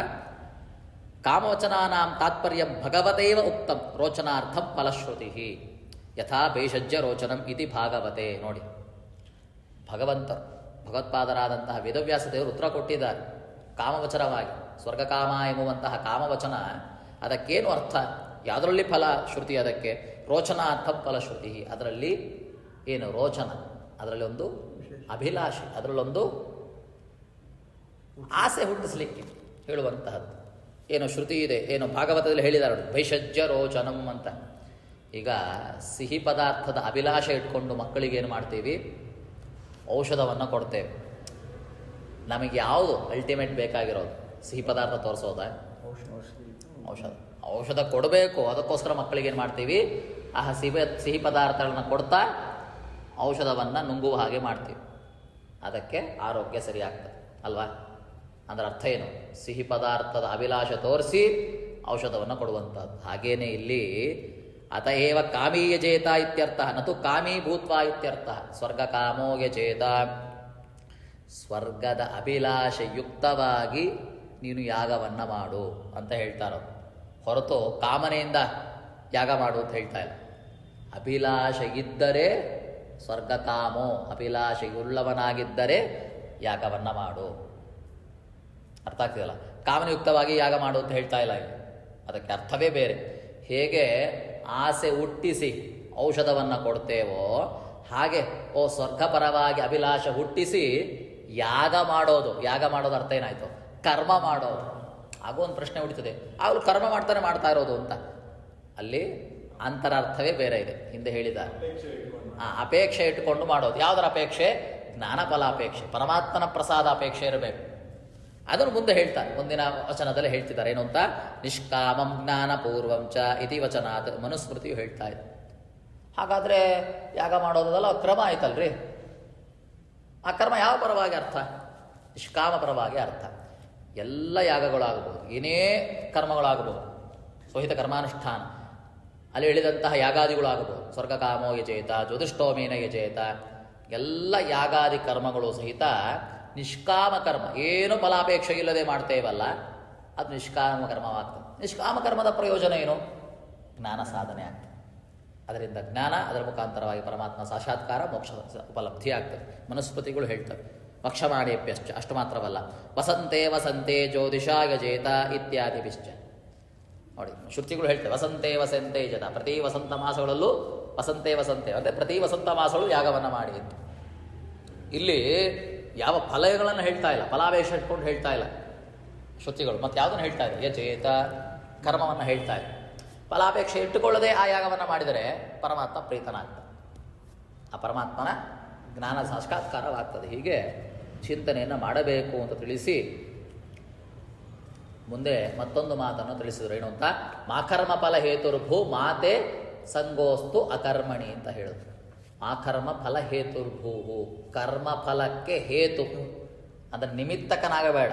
ಕಾಮವಚನಾನಾಂ ತಾತ್ಪರ್ಯ ಭಗವತೇವ ಉಕ್ತಂ ರೋಚನಾರ್ಥಂ ಫಲಶ್ರುತಿ ಯಥಾ ಭೇಷಜ್ಯ ರೋಚನಂ ಇತಿ ಭಾಗವತೆ. ನೋಡಿ, ಭಗವಂತರು ಭಗವತ್ಪಾದರಾದಂತಹ ವೇದವ್ಯಾಸ ದೇವರು ಉತ್ತರ ಕೊಟ್ಟಿದ್ದಾರೆ ಕಾಮವಚನವಾಗಿ. ಸ್ವರ್ಗಕಾಮ ಎಂಬುವಂತಹ ಕಾಮವಚನ ಅದಕ್ಕೇನು ಅರ್ಥ? ಯಾವುದರಲ್ಲಿ ಫಲ ಶ್ರುತಿ? ಅದಕ್ಕೆ ರೋಚನಾರ್ಥಂ ಫಲಶ್ರುತಿ. ಅದರಲ್ಲಿ ಏನು ರೋಚನ? ಅದರಲ್ಲಿ ಒಂದು ಅಭಿಲಾಷೆ, ಅದರಲ್ಲೊಂದು ಆಸೆ ಹುಟ್ಟಿಸ್ಲಿಕ್ಕೆ ಹೇಳುವಂತಹದ್ದು ಏನು ಶ್ರುತಿ ಇದೆ, ಏನು ಭಾಗವತದಲ್ಲಿ ಹೇಳಿದ್ದಾರೆ ನೋಡಿ, ಭೈಷಜ್ಯ ರೋಚನಂ ಅಂತ. ಈಗ ಸಿಹಿ ಪದಾರ್ಥದ ಅಭಿಲಾಷೆ ಇಟ್ಕೊಂಡು ಮಕ್ಕಳಿಗೆ ಏನು ಮಾಡ್ತೀವಿ? ಔಷಧವನ್ನು ಕೊಡ್ತೇವೆ. ನಮಗೆ ಯಾವುದು ಅಲ್ಟಿಮೇಟ್ ಬೇಕಾಗಿರೋದು? ಸಿಹಿ ಪದಾರ್ಥ ತೋರಿಸೋದ? ಔಷಧ ಕೊಡಬೇಕು. ಅದಕ್ಕೋಸ್ಕರ ಮಕ್ಕಳಿಗೆ ಏನು ಮಾಡ್ತೀವಿ? ಆ ಸಿಹಿ ಪದಾರ್ಥಗಳನ್ನ ಕೊಡ್ತಾ ಔಷಧವನ್ನು ನುಂಗುವ ಹಾಗೆ ಮಾಡ್ತೀವಿ. ಅದಕ್ಕೆ ಆರೋಗ್ಯ ಸರಿಯಾಗ್ತದೆ ಅಲ್ವಾ? ಅದರ ಅರ್ಥ ಏನು? ಸಿಹಿ ಪದಾರ್ಥದ ಅಭಿಲಾಷೆ ತೋರಿಸಿ ಔಷಧವನ್ನು ಕೊಡುವಂಥದ್ದು. ಹಾಗೇನೆ ಇಲ್ಲಿ ಅತಏವ ಕಾಮೀ ಯಜೇತ ಇತ್ಯರ್ಥ ನತು ಕಾಮೀ ಭೂತ್ವ ಇತ್ಯರ್ಥ. ಸ್ವರ್ಗ ಕಾಮೋ ಯಜೇತ, ಸ್ವರ್ಗದ ಅಭಿಲಾಷೆಯುಕ್ತವಾಗಿ ನೀನು ಯಾಗವನ್ನು ಮಾಡು ಅಂತ ಹೇಳ್ತಾರೋ ಹೊರತು ಕಾಮನೆಯಿಂದ ಯಾಗ ಮಾಡು ಅಂತ ಹೇಳ್ತಾ ಇಲ್ಲ. ಅಭಿಲಾಷೆ ಇದ್ದರೆ ಸ್ವರ್ಗ ಕಾಮೋ, ಅಭಿಲಾಷೆಯುಳ್ಳವನಾಗಿದ್ದರೆ ಯಾಗವನ್ನು ಮಾಡು. ಅರ್ಥ ಆಗ್ತಿದಲ್ಲ? ಕಾಮನೆಯುಕ್ತವಾಗಿ ಯಾಗ ಮಾಡು ಅಂತ ಹೇಳ್ತಾ ಇಲ್ಲ ಇಲ್ಲಿ. ಅದಕ್ಕೆ ಅರ್ಥವೇ ಬೇರೆ. ಹೇಗೆ ಆಸೆ ಹುಟ್ಟಿಸಿ ಔಷಧವನ್ನು ಕೊಡ್ತೇವೋ ಹಾಗೆ ಸ್ವರ್ಗಪರವಾಗಿ ಅಭಿಲಾಷೆ ಹುಟ್ಟಿಸಿ ಯಾಗ ಮಾಡೋದು. ಯಾಗ ಮಾಡೋದು ಅರ್ಥ ಏನಾಯ್ತು? ಕರ್ಮ ಮಾಡೋದು. ಹಾಗೂ ಒಂದು ಪ್ರಶ್ನೆ ಹುಡುತ್ತದೆ, ಆಗಲೂ ಕರ್ಮ ಮಾಡ್ತಾ ಇರೋದು ಅಂತ. ಅಲ್ಲಿ ಅಂತರಾರ್ಥವೇ ಬೇರೆ ಇದೆ. ಹಿಂದೆ ಹೇಳಿದ ಅಪೇಕ್ಷೆ ಇಟ್ಟುಕೊಂಡು ಮಾಡೋದು. ಯಾವುದರ ಅಪೇಕ್ಷೆ? ಜ್ಞಾನ ಫಲಾಪೇಕ್ಷೆ, ಪರಮಾತ್ಮನ ಪ್ರಸಾದ ಅಪೇಕ್ಷೆ ಇರಬೇಕು. ಅದನ್ನು ಮುಂದೆ ಹೇಳ್ತಾರೆ, ಮುಂದಿನ ವಚನದಲ್ಲಿ ಹೇಳ್ತಿದ್ದಾರೆ. ಏನು ಅಂತ? ನಿಷ್ಕಾಮಂ ಜ್ಞಾನ ಪೂರ್ವಂ ಚ ಇತಿ ವಚನಾತ್ ಮನುಸ್ಮೃತಿಯು ಹೇಳ್ತಾ ಇದೆ. ಹಾಗಾದರೆ ಯಾಗ ಮಾಡೋದಲ್ಲ ಕ್ರಮ ಆಯ್ತಲ್ರಿ. ಆ ಕರ್ಮ ಯಾವ ಪರವಾಗಿ ಅರ್ಥ? ನಿಷ್ಕಾಮ ಪರವಾಗಿ ಅರ್ಥ. ಎಲ್ಲ ಯಾಗಗಳಾಗಬಹುದು, ಏನೇ ಕರ್ಮಗಳಾಗಬಹುದು, ಸ್ವಹಿತ ಕರ್ಮಾನುಷ್ಠಾನ ಅಲ್ಲಿ ಹೇಳಿದಂತಹ ಯಾಗಾದಿಗಳಾಗಬಹುದು. ಸ್ವರ್ಗ ಕಾಮೋ ಯಜೇತ, ಜ್ಯೋತಿಷ್ಠೋಮೇನ ಯಜೇತ, ಎಲ್ಲ ಯಾಗಾದಿ ಕರ್ಮಗಳು ಸಹಿತ ನಿಷ್ಕಾಮ ಕರ್ಮ. ಏನು ಫಲಾಪೇಕ್ಷೆ ಇಲ್ಲದೆ ಮಾಡ್ತೇವಲ್ಲ, ಅದು ನಿಷ್ಕಾಮ ಕರ್ಮವಾಗ್ತದೆ. ನಿಷ್ಕಾಮ ಕರ್ಮದ ಪ್ರಯೋಜನ ಏನು? ಜ್ಞಾನ ಸಾಧನೆ ಆಗ್ತದೆ. ಅದರಿಂದ ಜ್ಞಾನ, ಅದರ ಮುಖಾಂತರವಾಗಿ ಪರಮಾತ್ಮ ಸಾಕ್ಷಾತ್ಕಾರ, ಮೋಕ್ಷ ಉಪಲಬ್ಧಿ ಆಗ್ತದೆ. ಮನುಸ್ಮೃತಿಗಳು ಹೇಳ್ತವೆ. ವಕ್ಷಮಾಣೇಪ್ಯಶ್ಚ, ಅಷ್ಟು ಮಾತ್ರವಲ್ಲ, ವಸಂತೆ ವಸಂತೆ ಜ್ಯೋತಿಷಾ ಯಜೇತ ಇತ್ಯಾದಿಭಿಶ್ಚ. ನೋಡಿ, ಶ್ರುತಿಗಳು ಹೇಳ್ತೇವೆ ವಸಂತೆ ವಸಂತೆ ಜತ, ಪ್ರತಿ ವಸಂತ ಮಾಸಗಳಲ್ಲೂ ವಸಂತೆ ವಸಂತೆ ಅಂದರೆ ಪ್ರತಿ ವಸಂತ ಮಾಸಗಳು ಯಾಗವನ್ನು ಮಾಡಿ. ಇಲ್ಲಿ ಯಾವ ಫಲಗಳನ್ನು ಹೇಳ್ತಾ ಇಲ್ಲ, ಫಲಾವೇಶ ಇಟ್ಕೊಂಡು ಹೇಳ್ತಾ ಇಲ್ಲ ಶ್ರುತಿಗಳು. ಮತ್ತು ಯಾವುದನ್ನು ಹೇಳ್ತಾ ಇದೆ? ಯಜೇತ, ಕರ್ಮವನ್ನು ಹೇಳ್ತಾ ಇದೆ. ಫಲಾಪೇಕ್ಷೆ ಇಟ್ಟುಕೊಳ್ಳದೆ ಆ ಯಾಗವನ್ನು ಮಾಡಿದರೆ ಪರಮಾತ್ಮ ಪ್ರೀತನಾಗ್ತದೆ. ಆ ಪರಮಾತ್ಮನ ಜ್ಞಾನ ಸಾಕ್ಷಾತ್ಕಾರವಾಗ್ತದೆ. ಹೀಗೆ ಚಿಂತನೆಯನ್ನು ಮಾಡಬೇಕು ಅಂತ ತಿಳಿಸಿ ಮುಂದೆ ಮತ್ತೊಂದು ಮಾತನ್ನು ತಿಳಿಸಿದರು. ಏನು ಅಂತ? ಮಾಕರ್ಮ ಫಲ ಹೇತುರ್ಭೂ ಮಾತೆ ಸಂಗೋಸ್ತು ಅಕರ್ಮಣಿ ಅಂತ ಹೇಳಿದ್ರು. ಆಕರ್ಮ ಫಲ ಹೇತುರ್ಭೂ, ಕರ್ಮ ಫಲಕ್ಕೆ ಹೇತು, ಅದರ ನಿಮಿತ್ತಕನಾಗಬೇಡ.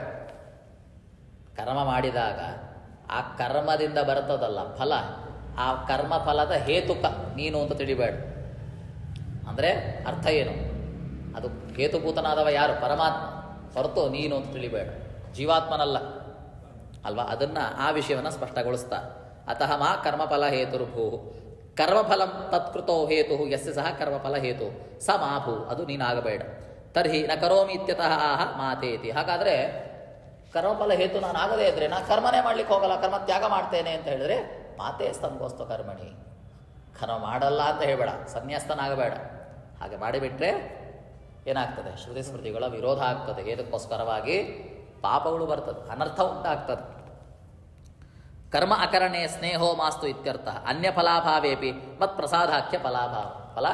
ಕರ್ಮ ಮಾಡಿದಾಗ ಆ ಕರ್ಮದಿಂದ ಬರ್ತದಲ್ಲ ಫಲ, ಆ ಕರ್ಮ ಫಲದ ಹೇತುಕ ನೀನು ಅಂತ ತಿಳಿಬೇಡ. ಅಂದರೆ ಅರ್ಥ ಏನು? ಅದು ಹೇತುಭೂತನಾದವ ಯಾರು? ಪರಮಾತ್ಮ, ಹೊರತು ನೀನು ಅಂತ ತಿಳಿಬೇಡ, ಜೀವಾತ್ಮನಲ್ಲ ಅಲ್ವಾ. ಅದನ್ನು ಆ ವಿಷಯವನ್ನು ಸ್ಪಷ್ಟಗೊಳಿಸ್ತಾ ಅತಃ ಮಾ ಕರ್ಮಫಲ ಹೇತುರ್ಭೂ ಕರ್ಮಫಲಂ ತತ್ಕೃತೋ ಹೇತು ಯಸ್ಯ ಸಹ ಕರ್ಮಫಲ ಹೇತು ಸ ಮಾಭೂ, ಅದು ನೀನಾಗಬೇಡ. ತರ್ಹಿ ನ ಕರೋಮಿ ಇತ್ಯತಃ ಆಹ ಮಾತೇತಿ. ಹಾಗಾದರೆ ಕರ್ಮಫಲ ಹೇತು ನಾನು ಆಗದೇ ಇದ್ರೆ ನಾನು ಕರ್ಮನೇ ಮಾಡ್ಲಿಕ್ಕೆ ಹೋಗಲ್ಲ, ಕರ್ಮ ತ್ಯಾಗ ಮಾಡ್ತೇನೆ ಅಂತ ಹೇಳಿದ್ರೆ ಮಾತೇ ಸ್ತಂಭೋಸ್ತು ಕರ್ಮಣಿ, ಕರ್ಮ ಮಾಡಲ್ಲ ಅಂತ ಹೇಳಬೇಡ, ಸನ್ಯಾಸ್ತನಾಗಬೇಡ. ಹಾಗೆ ಮಾಡಿಬಿಟ್ರೆ ಏನಾಗ್ತದೆ? ಶ್ರುತಿ ಸ್ಮೃತಿಗಳ ವಿರೋಧ ಆಗ್ತದೆ. ಇದಕ್ಕೋಸ್ಕರವಾಗಿ ಪಾಪಗಳು ಬರ್ತದೆ, ಅನರ್ಥ ಉಂಟಾಗ್ತದೆ. ಕರ್ಮ ಅಕರಣೆ ಸ್ನೇಹೋ ಮಾಸ್ತು ಇತ್ಯರ್ಥ. ಅನ್ಯ ಫಲಾಭಾವೇಪಿ ಮತ್ ಪ್ರಸಾದಾಖ್ಯ ಫಲ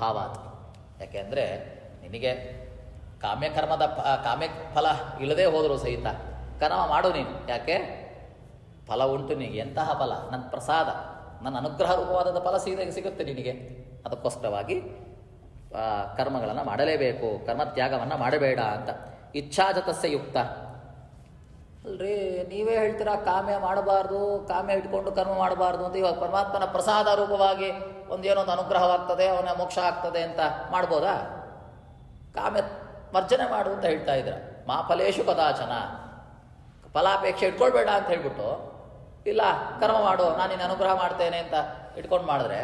ಭಾವಾತ್. ಯಾಕೆಂದರೆ ನಿನಗೆ ಕಾಮ್ಯ ಫಲ ಇಲ್ಲದೆ ಹೋದರೂ ಸಹಿತ ಕರ್ಮ ಮಾಡು ನೀನು. ಯಾಕೆ? ಫಲ ಉಂಟು ನಿನಗೆ. ಎಂತಹ ಫಲ? ನನ್ನ ಪ್ರಸಾದ, ನನ್ನ ಅನುಗ್ರಹ ರೂಪವಾದ ಫಲ ಸಿಗುತ್ತೆ ನಿನಗೆ. ಅದಕ್ಕೋಸ್ಕರವಾಗಿ ಕರ್ಮಗಳನ್ನು ಮಾಡಲೇಬೇಕು, ಕರ್ಮತ್ಯಾಗವನ್ನು ಮಾಡಬೇಡ ಅಂತ. ಇಚ್ಛಾಜತಸ್ಯ ಯುಕ್ತ. ಅಲ್ರಿ, ನೀವೇ ಹೇಳ್ತೀರಾ ಕಾಮ್ಯ ಮಾಡಬಾರ್ದು, ಕಾಮ್ಯ ಇಟ್ಕೊಂಡು ಕರ್ಮ ಮಾಡಬಾರ್ದು ಅಂತ. ಇವಾಗ ಪರಮಾತ್ಮನ ಪ್ರಸಾದ ರೂಪವಾಗಿ ಒಂದೇನೊಂದು ಅನುಗ್ರಹವಾಗ್ತದೆ, ಅವನ ಮೋಕ್ಷ ಆಗ್ತದೆ ಅಂತ ಮಾಡ್ಬೋದಾ? ಕಾಮ್ಯ ವರ್ಜನೆ ಮಾಡು ಅಂತ ಹೇಳ್ತಾ ಇದ್ರ. ಮಾ ಫಲೇಶು ಕದಾಚನ, ಫಲಾಪೇಕ್ಷೆ ಇಟ್ಕೊಳ್ಬೇಡ ಅಂತ ಹೇಳ್ಬಿಟ್ಟು, ಇಲ್ಲ ಕರ್ಮ ಮಾಡು ನಾನು ನಿನ್ನ ಅನುಗ್ರಹ ಮಾಡ್ತೇನೆ ಅಂತ ಇಟ್ಕೊಂಡು ಮಾಡಿದ್ರೆ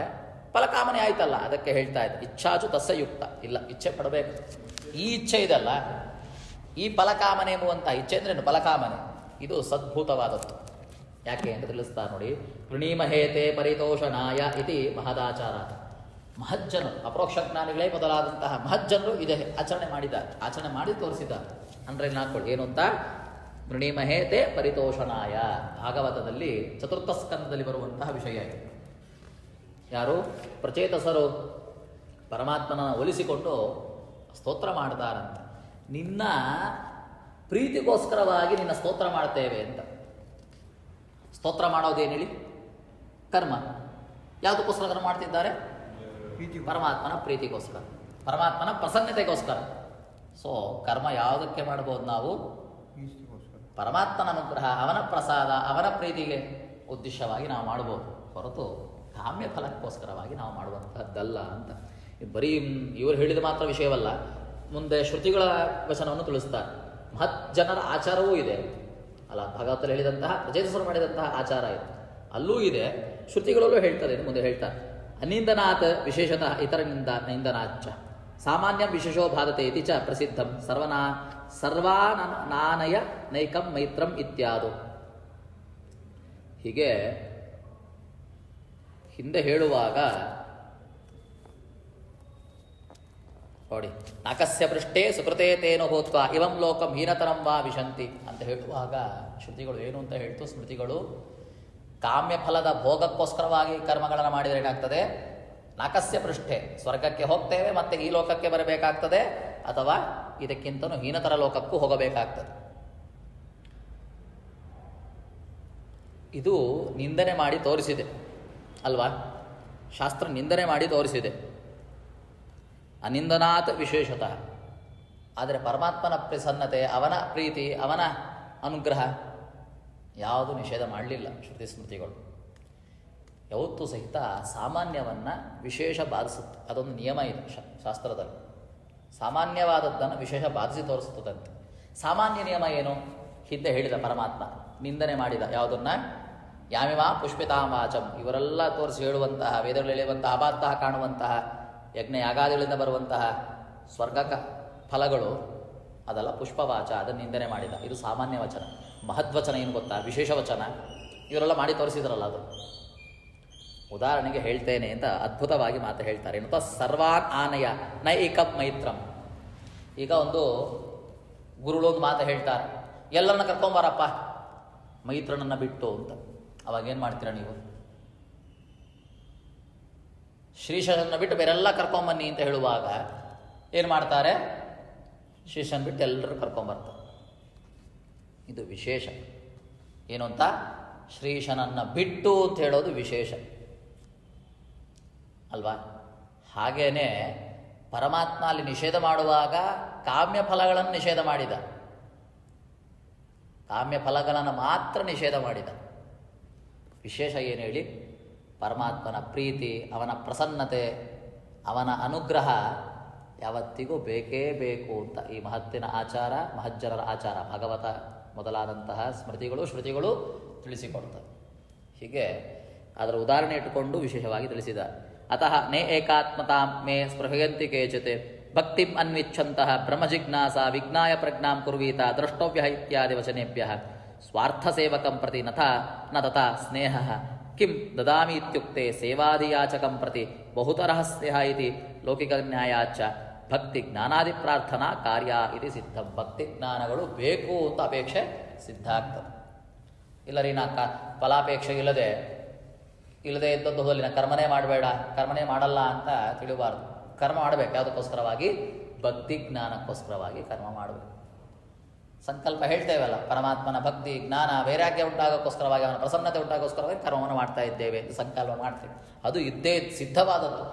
ಫಲಕಾಮನೆ ಆಯ್ತಲ್ಲ. ಅದಕ್ಕೆ ಹೇಳ್ತಾ ಇದ್ದೆ ಇಚ್ಛಾಚು ತಸ್ಯ ಯುಕ್ತ. ಇಲ್ಲ, ಇಚ್ಛೆ ಪಡಬೇಕು. ಈ ಇಚ್ಛೆ ಇದಲ್ಲ, ಈ ಫಲಕಾಮನೆ ಎಂಬುವಂಥ ಇಚ್ಛೆ ಅಂದ್ರೇನು? ಫಲಕಾಮನೆ ಇದು ಸದ್ಭೂತವಾದದ್ದು. ಯಾಕೆ ಅಂತ ತಿಳಿಸ್ತಾ ನೋಡಿ. ವೃಣೀಮಹೇತೆ ಪರಿತೋಷಣಾಯ ಇತಿ ಮಹದಾಚಾರ. ಮಹಜ್ಜನರು, ಅಪರೋಕ್ಷ ಜ್ಞಾನಿಗಳೇ ಮೊದಲಾದಂತಹ ಮಹಜ್ಜನರು ಇದೆ ಆಚರಣೆ ಮಾಡಿ ತೋರಿಸಿದ್ದಾರೆ. ಅಂದರೆ ಹಾಕೊಳ್ಳಿ ಏನು ಅಂತ. ವೃಣೀಮಹೇತೆ ಪರಿತೋಷಣಾಯ ಭಾಗವತದಲ್ಲಿ ಚತುರ್ಥ ಸ್ಕಂದದಲ್ಲಿ ಬರುವಂತಹ ವಿಷಯ ಇದೆ. ಯಾರು? ಪ್ರಚೇತಸರು ಪರಮಾತ್ಮನ ಒಲಿಸಿಕೊಂಡು ಸ್ತೋತ್ರ ಮಾಡ್ತಾರಂತೆ. ನಿನ್ನ ಪ್ರೀತಿಗೋಸ್ಕರವಾಗಿ ನಿನ್ನ ಸ್ತೋತ್ರ ಮಾಡ್ತೇವೆ ಅಂತ. ಸ್ತೋತ್ರ ಮಾಡೋದೇನು ಹೇಳಿ? ಕರ್ಮ. ಯಾವುದಕ್ಕೋಸ್ಕರ ಮಾಡ್ತಿದ್ದಾರೆ? ಪರಮಾತ್ಮನ ಪ್ರೀತಿಗೋಸ್ಕರ, ಪರಮಾತ್ಮನ ಪ್ರಸನ್ನತೆಗೋಸ್ಕರ. ಸೊ ಕರ್ಮ ಯಾವುದಕ್ಕೆ ಮಾಡ್ಬೋದು ನಾವು? ಪರಮಾತ್ಮನ ಅನುಗ್ರಹ, ಅವನ ಪ್ರಸಾದ, ಅವನ ಪ್ರೀತಿಗೆ ಉದ್ದೇಶವಾಗಿ ನಾವು ಮಾಡ್ಬೋದು, ಹೊರತು ಕಾಮ್ಯ ಫಲಕ್ಕೋಸ್ಕರವಾಗಿ ನಾವು ಮಾಡುವಂತಹದ್ದಲ್ಲ ಅಂತ. ಬರೀ ಇವರು ಹೇಳಿದ ಮಾತ್ರ ವಿಷಯವಲ್ಲ, ಮುಂದೆ ಶ್ರುತಿಗಳ ವಚನವನ್ನು ತಿಳಿಸ್ತಾರೆ. ಮಹತ್ ಜನರ ಆಚಾರವೂ ಇದೆ ಅಲ್ಲ, ಭಾಗವತಲ್ಲಿ ಹೇಳಿದಂತಹ ಪ್ರಚೇತಸರು ಮಾಡಿದಂತಹ ಆಚಾರ ಇದೆ, ಅಲ್ಲೂ ಇದೆ, ಶ್ರುತಿಗಳಲ್ಲೂ ಹೇಳ್ತಾರೆ. ಮುಂದೆ ಹೇಳ್ತಾರೆ ಅನಿಂದನಾತ್ ವಿಶೇಷತಃ ನಿಂದನಾಚ್ಚ ಸಾಮಾನ್ಯ ವಿಶೇಷೋ ಬಾಧತೆ ಇತಿ ಚ ಪ್ರಸಿದ್ಧಂ ಸರ್ವಾನಾನಯ ನೈಕಂ ಮೈತ್ರಂ ಇತ್ಯಾದು. ಹೀಗೆ ಹಿಂದೆ ಹೇಳುವಾಗ ನೋಡಿ, ನಾಕಸ್ಯ ಪೃಷ್ಠೇ ಸುಕೃತೆ ತೇನೋ ಭೂತ್ವ ಇವಂ ಲೋಕಂ ಹೀನತರಂ ವಾ ವಿಶಂತಿ ಅಂತ ಹೇಳುವಾಗ ಶ್ರುತಿಗಳು ಏನು ಅಂತ ಹೇಳ್ತು? ಸ್ಮೃತಿಗಳು ಕಾಮ್ಯ ಫಲದ ಭೋಗಕ್ಕೋಸ್ಕರವಾಗಿ ಕರ್ಮಗಳನ್ನು ಮಾಡಿದರೆ ಏನಾಗ್ತದೆ? ನಾಕಸ್ಯ ಪೃಷ್ಠೆ, ಸ್ವರ್ಗಕ್ಕೆ ಹೋಗ್ತೇವೆ, ಮತ್ತೆ ಈ ಲೋಕಕ್ಕೆ ಬರಬೇಕಾಗ್ತದೆ, ಅಥವಾ ಇದಕ್ಕಿಂತಲೂ ಹೀನತರ ಲೋಕಕ್ಕೂ ಹೋಗಬೇಕಾಗ್ತದೆ. ಇದು ನಿಂದನೆ ಮಾಡಿ ತೋರಿಸಿದೆ ಅಲ್ವಾ? ಶಾಸ್ತ್ರ ನಿಂದನೆ ಮಾಡಿ ತೋರಿಸಿದೆ. ಅನಿಂದನಾತ್ ವಿಶೇಷತಃ. ಆದರೆ ಪರಮಾತ್ಮನ ಪ್ರಸನ್ನತೆ, ಅವನ ಪ್ರೀತಿ, ಅವನ ಅನುಗ್ರಹ ಯಾವುದು ನಿಷೇಧ ಮಾಡಲಿಲ್ಲ ಶ್ರುತಿ ಸ್ಮೃತಿಗಳು. ಯಾವತ್ತೂ ಸಹಿತ ಸಾಮಾನ್ಯವನ್ನು ವಿಶೇಷ ಬಾಧಿಸುತ್ತೆ. ಅದೊಂದು ನಿಯಮ ಇದೆ ಶಾಸ್ತ್ರದಲ್ಲಿ. ಸಾಮಾನ್ಯವಾದದ್ದನ್ನು ವಿಶೇಷ ಬಾಧಿಸಿ ತೋರಿಸುತ್ತದಂತೆ. ಸಾಮಾನ್ಯ ನಿಯಮ ಏನು? ಹಿಂದೆ ಹೇಳಿದ ಪರಮಾತ್ಮ ನಿಂದನೆ ಮಾಡಿದ ಯಾವುದನ್ನು? ಯಾಮಿಮಾ ಪುಷ್ಪಿತಾಮಾಚಂ, ಇವರೆಲ್ಲ ತೋರಿಸಿ ಹೇಳುವಂತಹ, ವೇದಗಳು ಹೇಳುವಂತಹ, ಅಬಾಧ್ಯ ಕಾಣುವಂತಹ ಯಜ್ಞ ಯಾಗಾದಿಗಳಿಂದ ಬರುವಂತಹ ಸ್ವರ್ಗ ಫಲಗಳು ಅದಲ್ಲ, ಪುಷ್ಪವಾಚ, ಅದನ್ನು ನಿಂದನೆ ಮಾಡಿದ. ಇದು ಸಾಮಾನ್ಯ ವಚನ. ಮಹದ್ವಚನ ಏನು ಗೊತ್ತಾ? ವಿಶೇಷ ವಚನ. ಇವರೆಲ್ಲ ಮಾಡಿ ತೋರಿಸಿದ್ರಲ್ಲ ಅದು. ಉದಾಹರಣೆಗೆ ಹೇಳ್ತೇನೆ ಅಂತ ಅದ್ಭುತವಾಗಿ ಮಾತು ಹೇಳ್ತಾರೆ. ಏನಂತ? ಸರ್ವಾನ್ ಆನಯ ನೈಕಂ ಮೈತ್ರಂ. ಈಗ ಒಂದು ಗುರುಳೊಂದು ಮಾತು ಹೇಳ್ತಾರೆ, ಎಲ್ಲರನ್ನ ಕರ್ಕೊಂಬಾರಪ್ಪ ಮೈತ್ರನನ್ನು ಬಿಟ್ಟು ಅಂತ. ಅವಾಗೇನು ಮಾಡ್ತೀರಾ ನೀವು? ಶ್ರೀಶನನ್ನು ಬಿಟ್ಟು ಬೇರೆಲ್ಲ ಕರ್ಕೊಂಬನ್ನಿ ಅಂತ ಹೇಳುವಾಗ ಏನು ಮಾಡ್ತಾರೆ? ಶ್ರೀಶನ ಬಿಟ್ಟು ಎಲ್ಲರೂ ಕರ್ಕೊಂಬರ್ತಾರೆ. ಇದು ವಿಶೇಷ. ಏನು ಅಂತ? ಶ್ರೀಶನನ್ನು ಬಿಟ್ಟು ಅಂತ ಹೇಳೋದು ವಿಶೇಷ ಅಲ್ವಾ? ಹಾಗೇನೆ ಪರಮಾತ್ಮ ಅಲ್ಲಿ ನಿಷೇಧ ಮಾಡುವಾಗ ಕಾಮ್ಯ ಫಲಗಳನ್ನು ನಿಷೇಧ ಮಾಡಿದ. ಕಾಮ್ಯ ಫಲಗಳನ್ನು ಮಾತ್ರ ನಿಷೇಧ ಮಾಡಿದ. ವಿಶೇಷ ಏನು ಹೇಳಿ? ಪರಮಾತ್ಮನ ಪ್ರೀತಿ, ಅವನ ಪ್ರಸನ್ನತೆ, ಅವನ ಅನುಗ್ರಹ ಯಾವತ್ತಿಗೂ ಬೇಕೇ ಬೇಕು ಅಂತ ಈ ಮಹತ್ತಿನ ಆಚಾರ, ಮಹಜ್ಜನರ ಆಚಾರ, ಭಾಗವತ ಮೊದಲಾದಂತಹ ಸ್ಮೃತಿಗಳು ಶ್ರುತಿಗಳು ತಿಳಿಸಿಕೊಡ್ತವೆ. ಹೀಗೆ ಅದರ ಉದಾಹರಣೆ ಇಟ್ಟುಕೊಂಡು ವಿಶೇಷವಾಗಿ ತಿಳಿಸಿದ. ಅತಃ ನೇ ಏಕಾತ್ಮತಾಂ ಮೇ ಸ್ಪೃಹಯಂತಿ ಕೇಚಿತ್ ಭಕ್ತಿಂ ಅನ್ವಿಚ್ಛಂತಹ ಬ್ರಹ್ಮಜಿಜ್ಞಾಸ ವಿಜ್ಞಾಯ ಪ್ರಜ್ಞಾಂ ಕುರ್ವೀತ ದ್ರಷ್ಟವ್ಯ ಇತ್ಯಾದಿ ವಚನೇಭ್ಯ ಸ್ವಾರ್ಥಸೇವಕಂ ಪ್ರತಿ ನ ತಥಾ ಸ್ನೇಹ ಕಿಂ ದದಾಮಿ ಇತ್ಯುಕ್ತೆ ಸೇವಾದಿಯಾಚಕಂ ಪ್ರತಿ ಬಹುತರಃ ಸ್ನೇಹ ಇತಿ ಲೌಕಿಕನ್ಯಾಯಾಚ ಭಕ್ತಿ ಜ್ಞಾನಾದಿ ಪ್ರಾರ್ಥನಾ ಕಾರ್ಯ ಇದು ಸಿದ್ಧ. ಭಕ್ತಿ ಜ್ಞಾನಗಳು ಬೇಕು ಅಂತ ಅಪೇಕ್ಷೆ ಸಿದ್ಧ ಆಗ್ತದೆ. ಇಲ್ಲರಿ ನಾ ಫಲಾಪೇಕ್ಷೆ ಇಲ್ಲದೆ ಇದ್ದದ್ದು ಹೋದಲ್ಲಿ ನಾ ಕರ್ಮನೇ ಮಾಡಬೇಡ, ಕರ್ಮನೇ ಮಾಡಲ್ಲ ಅಂತ ತಿಳಿಬಾರ್ದು. ಕರ್ಮ ಮಾಡಬೇಕು. ಯಾವುದಕ್ಕೋಸ್ಕರವಾಗಿ? ಭಕ್ತಿ ಜ್ಞಾನಕ್ಕೋಸ್ಕರವಾಗಿ ಕರ್ಮ ಮಾಡಬೇಕು. ಸಂಕಲ್ಪ ಹೇಳ್ತೇವಲ್ಲ, ಪರಮಾತ್ಮನ ಭಕ್ತಿ ಜ್ಞಾನ ವೈರಾಗ್ಯ ಉಂಟಾಗೋಕ್ಕೋಸ್ಕರವಾಗಿ, ಅವನ ಪ್ರಸನ್ನತೆ ಉಂಟಾಗೋಸ್ಕರವಾಗಿ ಕರ್ಮವನ್ನು ಮಾಡ್ತಾ ಇದ್ದೇವೆ ಅಂತ ಸಂಕಲ್ಪ ಮಾಡ್ತೇವೆ. ಅದು ಇದ್ದೇ ಸಿದ್ಧವಾದದ್ದು.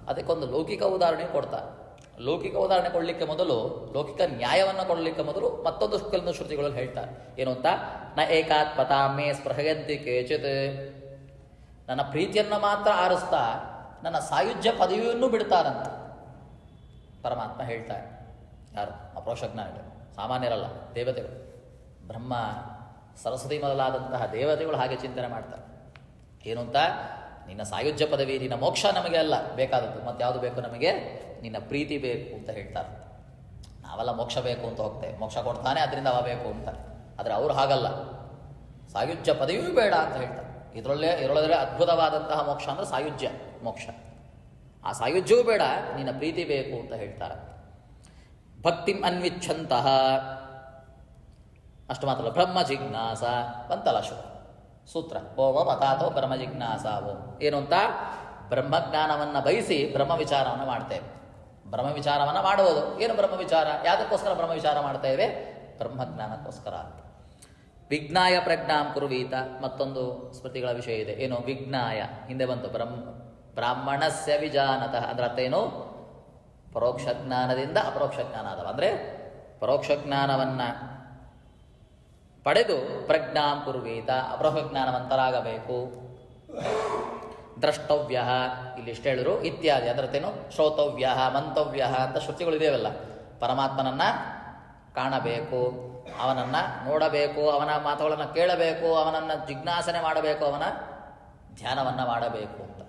ಅದಕ್ಕೊಂದು ಲೌಕಿಕ ಉದಾಹರಣೆ ಕೊಡ್ತಾರೆ. ಲೌಕಿಕ ಉದಾಹರಣೆ ಕೊಡಲಿಕ್ಕೆ ಮೊದಲು, ಲೌಕಿಕ ನ್ಯಾಯವನ್ನು ಕೊಡಲಿಕ್ಕೆ ಮೊದಲು ಮತ್ತೊಂದು ಕೆಲವೊಂದು ಶ್ರುತಿಗಳಲ್ಲಿ ಹೇಳ್ತಾರೆ. ಏನು ಅಂತ? ನ ಏಕಾತ್ಮತಾಮೇ ಸ್ಪೃಹಯಂತಿ ಕೇಚಿತ್. ನನ್ನ ಪ್ರೀತಿಯನ್ನು ಮಾತ್ರ ಆರಿಸ್ತಾ ನನ್ನ ಸಾಯುಜ್ಯ ಪದವಿಯನ್ನು ಬಿಡ್ತಾರಂತ ಪರಮಾತ್ಮ ಹೇಳ್ತಾರೆ. ಯಾರು? ಅಪ್ರೋಕ್ಷಜ್ಞಾನಿಗಳು, ಸಾಮಾನ್ಯರಲ್ಲ, ದೇವತೆಗಳು. ಬ್ರಹ್ಮ ಸರಸ್ವತಿ ಮೊದಲಾದಂತಹ ದೇವತೆಗಳು ಹಾಗೆ ಚಿಂತನೆ ಮಾಡ್ತಾರೆ. ಏನು ಅಂತ? ನಿನ್ನ ಸಾಯುಜ್ಯ ಪದವಿ, ನಿನ್ನ ಮೋಕ್ಷ ನಮಗೆ ಅಲ್ಲ ಬೇಕಾದದ್ದು. ಮತ್ತು ಯಾವುದು ಬೇಕು ನಮಗೆ? ನಿನ್ನ ಪ್ರೀತಿ ಬೇಕು ಅಂತ ಹೇಳ್ತಾರೆ. ನಾವೆಲ್ಲ ಮೋಕ್ಷ ಬೇಕು ಅಂತ ಹೋಗ್ತೇವೆ, ಮೋಕ್ಷ ಕೊಡ್ತಾನೆ ಅದರಿಂದ ಅವ ಬೇಕು ಅಂತ. ಆದರೆ ಅವರು ಹಾಗಲ್ಲ, ಸಾಯುಜ್ಯ ಪದವಿಯೂ ಬೇಡ ಅಂತ ಹೇಳ್ತಾರೆ. ಇದರೊಳಗೆ ಅದ್ಭುತವಾದಂತಹ ಮೋಕ್ಷ ಅಂದರೆ ಸಾಯುಜ್ಯ ಮೋಕ್ಷ. ಆ ಸಾಯುಜ್ಯವೂ ಬೇಡ, ನಿನ್ನ ಪ್ರೀತಿ ಬೇಕು ಅಂತ ಹೇಳ್ತಾರೆ. ಭಕ್ತಿಂ ಅನ್ವಿಚ್ಛಂತಹ, ಅಷ್ಟು ಮಾತ್ರ ಅಲ್ಲ, ಬ್ರಹ್ಮ ಜಿಜ್ಞಾಸ ಬಂತಲ್ಲ ಸೂತ್ರ. ಓಂ ಅಥಾತೋ ಬ್ರಹ್ಮ ಜಿಜ್ಞಾಸ ಓಂ. ಏನು ಅಂತ? ಬ್ರಹ್ಮಜ್ಞಾನವನ್ನು ಬಯಸಿ ಬ್ರಹ್ಮ ವಿಚಾರವನ್ನು ಮಾಡ್ತೇವೆ. ಬ್ರಹ್ಮ ವಿಚಾರವನ್ನು ಮಾಡುವುದು. ಏನು ಬ್ರಹ್ಮ ವಿಚಾರ? ಯಾವುದಕ್ಕೋಸ್ಕರ ಬ್ರಹ್ಮ ವಿಚಾರ ಮಾಡ್ತೇವೆ? ಬ್ರಹ್ಮಜ್ಞಾನಕ್ಕೋಸ್ಕರ. ವಿಜ್ಞಾಯ ಪ್ರಜ್ಞಾಂ ಕುರ್ವೀತ, ಮತ್ತೊಂದು ಸ್ಮೃತಿಗಳ ವಿಷಯ ಇದೆ. ಏನು? ವಿಜ್ಞಾಯ ಹಿಂದೆ ಬಂತು. ಬ್ರಾಹ್ಮಣಸ್ಯ ವಿಜಾನತಃ ಅಂದ್ರೆ ಅರ್ಥ ಏನು? ಪರೋಕ್ಷ ಜ್ಞಾನದಿಂದ ಅಪರೋಕ್ಷ ಜ್ಞಾನ ಆದವ. ಅಂದರೆ ಪರೋಕ್ಷ ಜ್ಞಾನವನ್ನು ಪಡೆದು ಪ್ರಜ್ಞಾಂ ಕುರ್ವೀತ, ಅಪರೋಕ್ಷ ಜ್ಞಾನವಂತರಾಗಬೇಕು. ದ್ರಷ್ಟವ್ಯ, ಇಲ್ಲಿ ಇಷ್ಟು ಹೇಳಿದ್ರು. ಇತ್ಯಾದಿ ಅದರತ್ತೇನು? ಶ್ರೋತವ್ಯ, ಮಂತವ್ಯ ಅಂತ ಶ್ರುತಿಗಳಿದೇವಲ್ಲ. ಪರಮಾತ್ಮನನ್ನು ಕಾಣಬೇಕು, ಅವನನ್ನು ನೋಡಬೇಕು, ಅವನ ಮಾತುಗಳನ್ನು ಕೇಳಬೇಕು, ಅವನನ್ನು ಜಿಜ್ಞಾಸನೆ ಮಾಡಬೇಕು, ಅವನ ಧ್ಯಾನವನ್ನು ಮಾಡಬೇಕು ಅಂತ.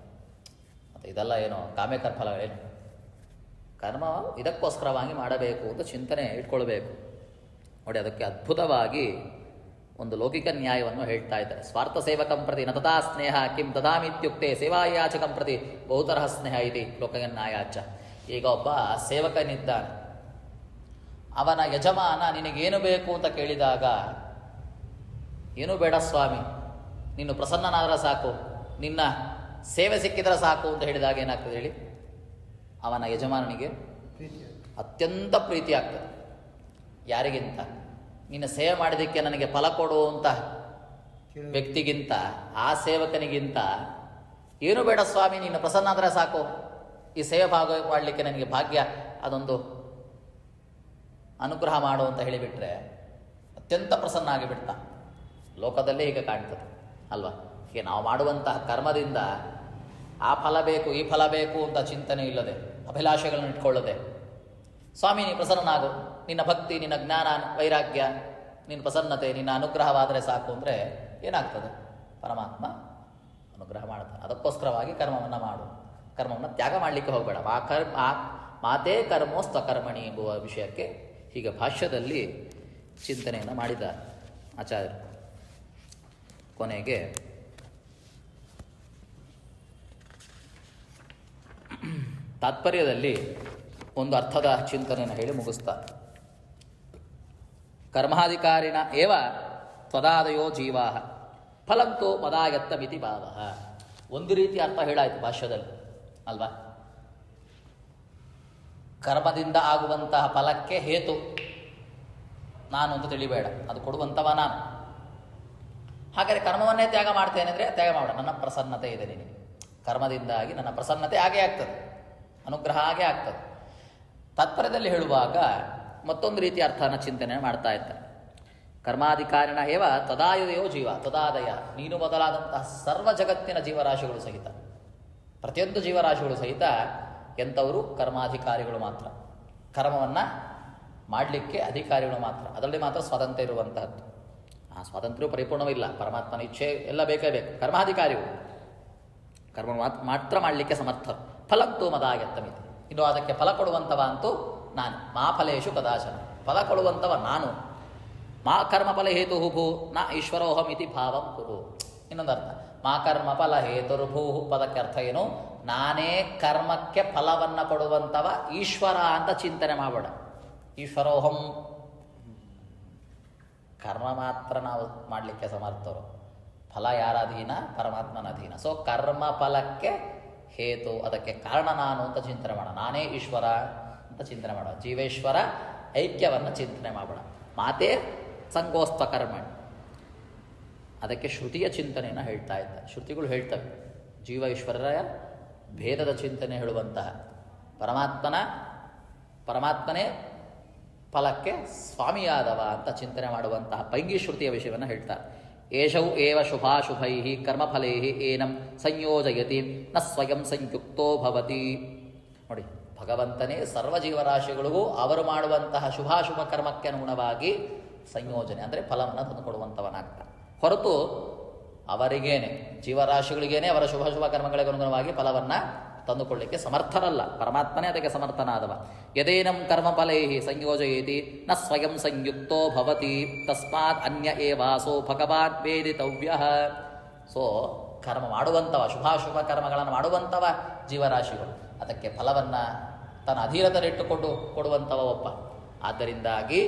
ಮತ್ತು ಇದೆಲ್ಲ ಏನು? ಕಾಮ್ಯಕರ್ಫಲಗಳೇನು? ಕರ್ಮ ಇದಕ್ಕೋಸ್ಕರವಾಗಿ ಮಾಡಬೇಕು ಅಂತ ಚಿಂತನೆ ಇಟ್ಕೊಳ್ಬೇಕು. ನೋಡಿ, ಅದಕ್ಕೆ ಅದ್ಭುತವಾಗಿ ಒಂದು ಲೌಕಿಕ ನ್ಯಾಯವನ್ನು ಹೇಳ್ತಾ ಇದ್ದಾರೆ. ಸ್ವಾರ್ಥ ಸೇವಕಂ ಪ್ರತಿ ನ ತಥಾ ಸ್ನೇಹ ಕಿಂ ದದಾಮಿ ಇತ್ಯುಕ್ತೆ ಸೇವಾಯಾಚಕಂ ಪ್ರತಿ ಬಹುತರಹ ಸ್ನೇಹ ಇತಿ ಲೋಕ ನ್ಯಾಯಾಚ. ಈಗ ಒಬ್ಬ ಸೇವಕನಿದ್ದಾನೆ, ಅವನ ಯಜಮಾನ ನಿನಗೇನು ಬೇಕು ಅಂತ ಕೇಳಿದಾಗ, ಏನೂ ಬೇಡ ಸ್ವಾಮಿ, ನೀನು ಪ್ರಸನ್ನನಾದರೆ ಸಾಕು, ನಿನ್ನ ಸೇವೆ ಸಿಕ್ಕಿದರೆ ಸಾಕು ಅಂತ ಹೇಳಿದಾಗ ಏನಾಗ್ತದೆ ಹೇಳಿ? ಅವನ ಯಜಮಾನನಿಗೆ ಅತ್ಯಂತ ಪ್ರೀತಿ ಆಗ್ತದೆ. ಯಾರಿಗಿಂತ? ನಿನ್ನ ಸೇವೆ ಮಾಡಿದ್ದಕ್ಕೆ ನನಗೆ ಫಲ ಕೊಡುವಂಥ ವ್ಯಕ್ತಿಗಿಂತ, ಆ ಸೇವಕನಿಗಿಂತ ಏನು ಬೇಡ ಸ್ವಾಮಿ, ನೀನು ಪ್ರಸನ್ನ ಆದರೆ ಸಾಕು, ಈ ಸೇವೆ ಮಾಡಲಿಕ್ಕೆ ನನಗೆ ಭಾಗ್ಯ, ಅದೊಂದು ಅನುಗ್ರಹ ಮಾಡು ಅಂತ ಹೇಳಿಬಿಟ್ರೆ ಅತ್ಯಂತ ಪ್ರಸನ್ನ ಆಗಿಬಿಡ್ತಾ. ಲೋಕದಲ್ಲೇ ಈಗ ಕಾಣ್ತದೆ ಅಲ್ವಾ? ಹೀಗೆ ನಾವು ಮಾಡುವಂತಹ ಕರ್ಮದಿಂದ ಆ ಫಲ ಬೇಕು, ಈ ಫಲ ಬೇಕು ಅಂತ ಚಿಂತನೆ ಇಲ್ಲದೆ, ಅಭಿಲಾಷೆಗಳನ್ನು ಇಟ್ಕೊಳ್ಳದೆ, ಸ್ವಾಮಿ ನೀನು ಪ್ರಸನ್ನನಾಗು, ನಿನ್ನ ಭಕ್ತಿ, ನಿನ್ನ ಜ್ಞಾನ, ವೈರಾಗ್ಯ, ನಿನ್ನ ಪ್ರಸನ್ನತೆ, ನಿನ್ನ ಅನುಗ್ರಹವಾದರೆ ಸಾಕು ಅಂದರೆ ಏನಾಗ್ತದೆ? ಪರಮಾತ್ಮ ಅನುಗ್ರಹ ಮಾಡ್ತಾನೆ. ಅದಕ್ಕೋಸ್ಕರವಾಗಿ ಕರ್ಮವನ್ನು ಮಾಡು, ಕರ್ಮವನ್ನು ತ್ಯಾಗ ಮಾಡಲಿಕ್ಕೆ ಹೋಗಬೇಡ. ಮಾತೇ ಕರ್ಮೋಸ್ತ ಕರ್ಮಣಿ ಎಂಬುವ ವಿಷಯಕ್ಕೆ ಹೀಗೆ ಭಾಷ್ಯದಲ್ಲಿ ಚಿಂತನೆಯನ್ನು ಮಾಡಿದ್ದಾರೆ ಆಚಾರ್ಯರು. ಕೊನೆಗೆ ತಾತ್ಪರ್ಯದಲ್ಲಿ ಒಂದು ಅರ್ಥದ ಚಿಂತನೆಯನ್ನು ಹೇಳಿ ಮುಗಿಸ್ತಾರೆ. ಕರ್ಮಾಧಿಕಾರಿಣ ಏವ ತ್ವದಾದಯೋ ಜೀವಾ ಫಲಂತೋ ಮದಾಯತ್ತ ಮಿತಿ ಭಾವ. ಒಂದು ರೀತಿ ಅರ್ಥ ಹೇಳಾಯಿತು ಭಾಷ್ಯದಲ್ಲಿ ಅಲ್ವಾ? ಕರ್ಮದಿಂದ ಆಗುವಂತಹ ಫಲಕ್ಕೆ ಹೇತು ನಾನು ಅಂತ ತಿಳಿಬೇಡ, ಅದು ಕೊಡುವಂಥವ ನಾನು. ಹಾಗಾದರೆ ಕರ್ಮವನ್ನೇ ತ್ಯಾಗ ಮಾಡ್ತೇನೆ ಅಂದರೆ ತ್ಯಾಗ ಮಾಡ, ನನ್ನ ಪ್ರಸನ್ನತೆ ಇದೆ ನಿನಗೆ, ಕರ್ಮದಿಂದಾಗಿ ನನ್ನ ಪ್ರಸನ್ನತೆ ಹಾಗೇ ಆಗ್ತದೆ, ಅನುಗ್ರಹ ಹಾಗೇ ಆಗ್ತದೆ. ತಾತ್ಪರ್ಯದಲ್ಲಿ ಹೇಳುವಾಗ ಮತ್ತೊಂದು ರೀತಿಯ ಅರ್ಥನ ಚಿಂತನೆ ಮಾಡ್ತಾ ಇದ್ದಾರೆ. ಕರ್ಮಾಧಿಕಾರಿಣ ಏವ ತದಾಯುದಯೋ ಜೀವ ತದಾದಯ ನೀನು ಮೊದಲಾದಂತಹ ಸರ್ವ ಜಗತ್ತಿನ ಜೀವರಾಶಿಗಳು ಸಹಿತ, ಪ್ರತಿಯೊಂದು ಜೀವರಾಶಿಗಳು ಸಹಿತ ಎಂಥವರು ಕರ್ಮಾಧಿಕಾರಿಗಳು ಮಾತ್ರ, ಕರ್ಮವನ್ನು ಮಾಡಲಿಕ್ಕೆ ಅಧಿಕಾರಿಗಳು ಮಾತ್ರ. ಅದರಲ್ಲಿ ಮಾತ್ರ ಸ್ವಾತಂತ್ರ್ಯ ಇರುವಂತಹದ್ದು. ಆ ಸ್ವಾತಂತ್ರ್ಯವು ಪರಿಪೂರ್ಣವಿಲ್ಲ, ಪರಮಾತ್ಮನ ಇಚ್ಛೆ ಎಲ್ಲ ಬೇಕೇ ಬೇಕು. ಕರ್ಮಾಧಿಕಾರಿಗಳು ಕರ್ಮ ಮಾತ್ರ ಮಾಡಲಿಕ್ಕೆ ಸಮರ್ಥರು. ಫಲಂತೂ ಮದಾಗತ್ತಮಿತಿ, ಇನ್ನು ಅದಕ್ಕೆ ಫಲ ಕೊಡುವಂಥವ ಅಂತೂ ನಾನು. ಮಾ ಫಲೇಶು ಕದಾಚನ, ಫಲ ಕೊಡುವಂಥವ ನಾನು. ಮಾ ಕರ್ಮ ಫಲ ಹೇತು ಭೂ ನಾ ಈಶ್ವರೋಹಂ ಇತಿ ಭಾವಂ ಕುರು. ಇನ್ನೊಂದು ಅರ್ಥ, ಮಾ ಕರ್ಮ ಫಲ ಹೇತುರ್ಭೂ ಪದಕ್ಕೆ ಅರ್ಥ ಏನು? ನಾನೇ ಕರ್ಮಕ್ಕೆ ಫಲವನ್ನು ಕೊಡುವಂಥವ ಈಶ್ವರ ಅಂತ ಚಿಂತನೆ ಮಾಡಬೇಡ. ಈಶ್ವರೋಹಂ, ಕರ್ಮ ಮಾತ್ರ ನಾವು ಮಾಡಲಿಕ್ಕೆ ಸಮರ್ಥರು, ಫಲ ಯಾರ ಅಧೀನ? ಪರಮಾತ್ಮನ ಅಧೀನ. ಸೊ ಕರ್ಮ ಫಲಕ್ಕೆ ಹೇತು, ಅದಕ್ಕೆ ಕಾರಣ ನಾನು ಅಂತ ಚಿಂತನೆ ಮಾಡ. ನಾನೇ ಈಶ್ವರ ಅಂತ ಚಿಂತನೆ ಮಾಡ. ಜೀವೇಶ್ವರ ಐಕ್ಯವನ್ನು ಚಿಂತನೆ ಮಾಡಬೇಡ. ಮಾತೇ ಸಂಗೋಸ್ತ್ವ ಕರ್ಮ, ಅದಕ್ಕೆ ಶ್ರುತಿಯ ಚಿಂತನೆಯನ್ನು ಹೇಳ್ತಾ ಇದ್ದಾರೆ. ಶ್ರುತಿಗಳು ಹೇಳ್ತವೆ ಜೀವ ಈಶ್ವರರ ಭೇದದ ಚಿಂತನೆ ಹೇಳುವಂತಹ, ಪರಮಾತ್ಮನೇ ಫಲಕ್ಕೆ ಸ್ವಾಮಿಯಾದವ ಅಂತ ಚಿಂತನೆ ಮಾಡುವಂತಹ ಪೈಂಗಿ ಶ್ರುತಿಯ ವಿಷಯವನ್ನು ಹೇಳ್ತಾರೆ. ಏಷೌ ಏವ ಶುಭಾಶುಭೈ ಕರ್ಮಫಲೈ ಏನಂ ಸಂಯೋಜಯತಿ ನ ಸ್ವಯಂ ಸಂಯುಕ್ತೋ ಭವತಿ. ನೋಡಿ, ಭಗವಂತನೇ ಸರ್ವ ಜೀವರಾಶಿಗಳಿಗೂ ಅವರು ಮಾಡುವಂತಹ ಶುಭಾಶುಭ ಕರ್ಮಕ್ಕೆ ಅನುಗುಣವಾಗಿ ಸಂಯೋಜನೆ ಅಂದರೆ ಫಲವನ್ನು ತಂದುಕೊಡುವಂಥವನಾಗ್ತಾನೆ. ಹೊರತು ಅವರಿಗೇನೆ, ಜೀವರಾಶಿಗಳಿಗೇನೆ ಅವರ ಶುಭಾಶುಭ ಕರ್ಮಗಳಿಗೆ ಅನುಗುಣವಾಗಿ ಫಲವನ್ನು ತಂದುಕೊಳ್ಳಿಕ್ಕೆ ಸಮರ್ಥರಲ್ಲ. ಪರಮಾತ್ಮನೇ ಅದಕ್ಕೆ ಸಮರ್ಥನಾದವ. ಯದೇನಂ ಕರ್ಮಫಲೈ ಸಂಯೋಜಯೇತಿ ನ ಸ್ವಯಂ ಸಂಯುಕ್ತೋ ಭವತಿ ತಸ್ಮಾತ್ ಅನ್ಯ ಏವಾಸೋ ಭಗವಾನ್ ವೇದಿತವ್ಯ. ಸೊ ಕರ್ಮ ಮಾಡುವಂಥವ, ಶುಭಾಶುಭ ಕರ್ಮಗಳನ್ನು ಮಾಡುವಂಥವ ಜೀವರಾಶಿಗಳು, ಅದಕ್ಕೆ ಫಲವನ್ನು ತನ್ನ ಅಧೀನದಲ್ಲಿಟ್ಟುಕೊಂಡು ಕೊಡುವಂಥವ ಒಬ್ಬ. ಆದ್ದರಿಂದಾಗಿ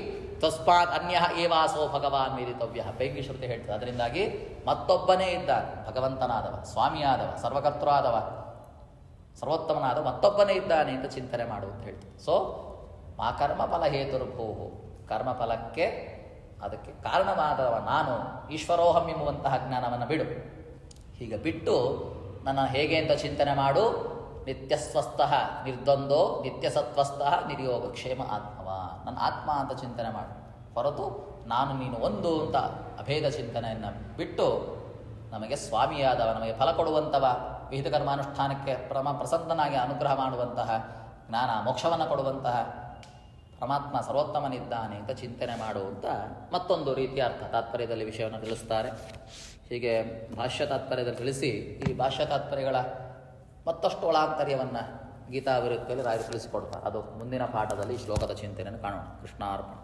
ತಸ್ಮಾತ್ ಅನ್ಯ ಏವಾಸೋ ಭಗವಾನ್ ವೇದಿತವ್ಯ, ಪೈಂಗಿ ಶ್ರುತಿ ಹೇಳ್ತದೆ. ಅದರಿಂದಾಗಿ ಮತ್ತೊಬ್ಬನೇ ಇದ್ದಾನೆ, ಭಗವಂತನಾದವ, ಸ್ವಾಮಿಯಾದವ, ಸರ್ವಕರ್ತೃ ಆದವ, ಸರ್ವೋತ್ತಮನಾದ ಮತ್ತೊಬ್ಬನೇ ಇದ್ದಾನೆ ಅಂತ ಚಿಂತನೆ ಮಾಡು ಅಂತ ಹೇಳ್ತೀವಿ. ಸೊ ಮಾ ಕರ್ಮ ಫಲ ಹೇತುರ್ಭೂ, ಕರ್ಮಫಲಕ್ಕೆ ಅದಕ್ಕೆ ಕಾರಣವಾದವ ನಾನು ಈಶ್ವರೋಹಂ ಎಂಬುವಂತಹ ಜ್ಞಾನವನ್ನು ಬಿಡು. ಹೀಗೆ ಬಿಟ್ಟು ನನ್ನ ಹೇಗೆ ಅಂತ ಚಿಂತನೆ ಮಾಡು. ನಿತ್ಯಸ್ವಸ್ಥಃ ನಿರ್ದ್ವಂದ್ವೋ ನಿತ್ಯಸತ್ವಸ್ಥಃ ನಿರ್ಯೋಗಕ್ಷೇಮ ಆತ್ಮವ, ನನ್ನ ಆತ್ಮ ಅಂತ ಚಿಂತನೆ ಮಾಡು. ಹೊರತು ನಾನು ನೀನು ಒಂದು ಅಂತ ಅಭೇದ ಚಿಂತನೆಯನ್ನು ಬಿಟ್ಟು ನಮಗೆ ಸ್ವಾಮಿಯಾದವ, ನಮಗೆ ಫಲ ಕೊಡುವಂಥವ, ವಿಹಿತ ಕರ್ಮಾನುಷ್ಠಾನಕ್ಕೆ ಪ್ರಸನ್ನನಾಗಿ ಅನುಗ್ರಹ ಮಾಡುವಂತಹ, ಜ್ಞಾನ ಮೋಕ್ಷವನ್ನು ಕೊಡುವಂತಹ ಪರಮಾತ್ಮ ಸರ್ವೋತ್ತಮನಿದ್ದಾನೆ ಅಂತ ಚಿಂತನೆ ಮಾಡು ಅಂತ ಮತ್ತೊಂದು ರೀತಿಯ ಅರ್ಥ ತಾತ್ಪರ್ಯದಲ್ಲಿ ವಿಷಯವನ್ನು ತಿಳಿಸ್ತಾರೆ. ಹೀಗೆ ಭಾಷ್ಯ ತಾತ್ಪರ್ಯದಲ್ಲಿ ತಿಳಿಸಿ ಈ ಭಾಷ್ಯ ತಾತ್ಪರ್ಯಗಳ ಮತ್ತಷ್ಟು ಒಳಾಂತರ್ಯವನ್ನು ಗೀತಾವಿರುತ್ತಲ್ಲಿ ರಾಯರು ತಿಳಿಸಿಕೊಡ್ತಾರೆ. ಅದು ಮುಂದಿನ ಪಾಠದಲ್ಲಿ ಶ್ಲೋಕದ ಚಿಂತನೆಯನ್ನು ಕಾಣೋಣ. ಕೃಷ್ಣಾರ್ಪಣ.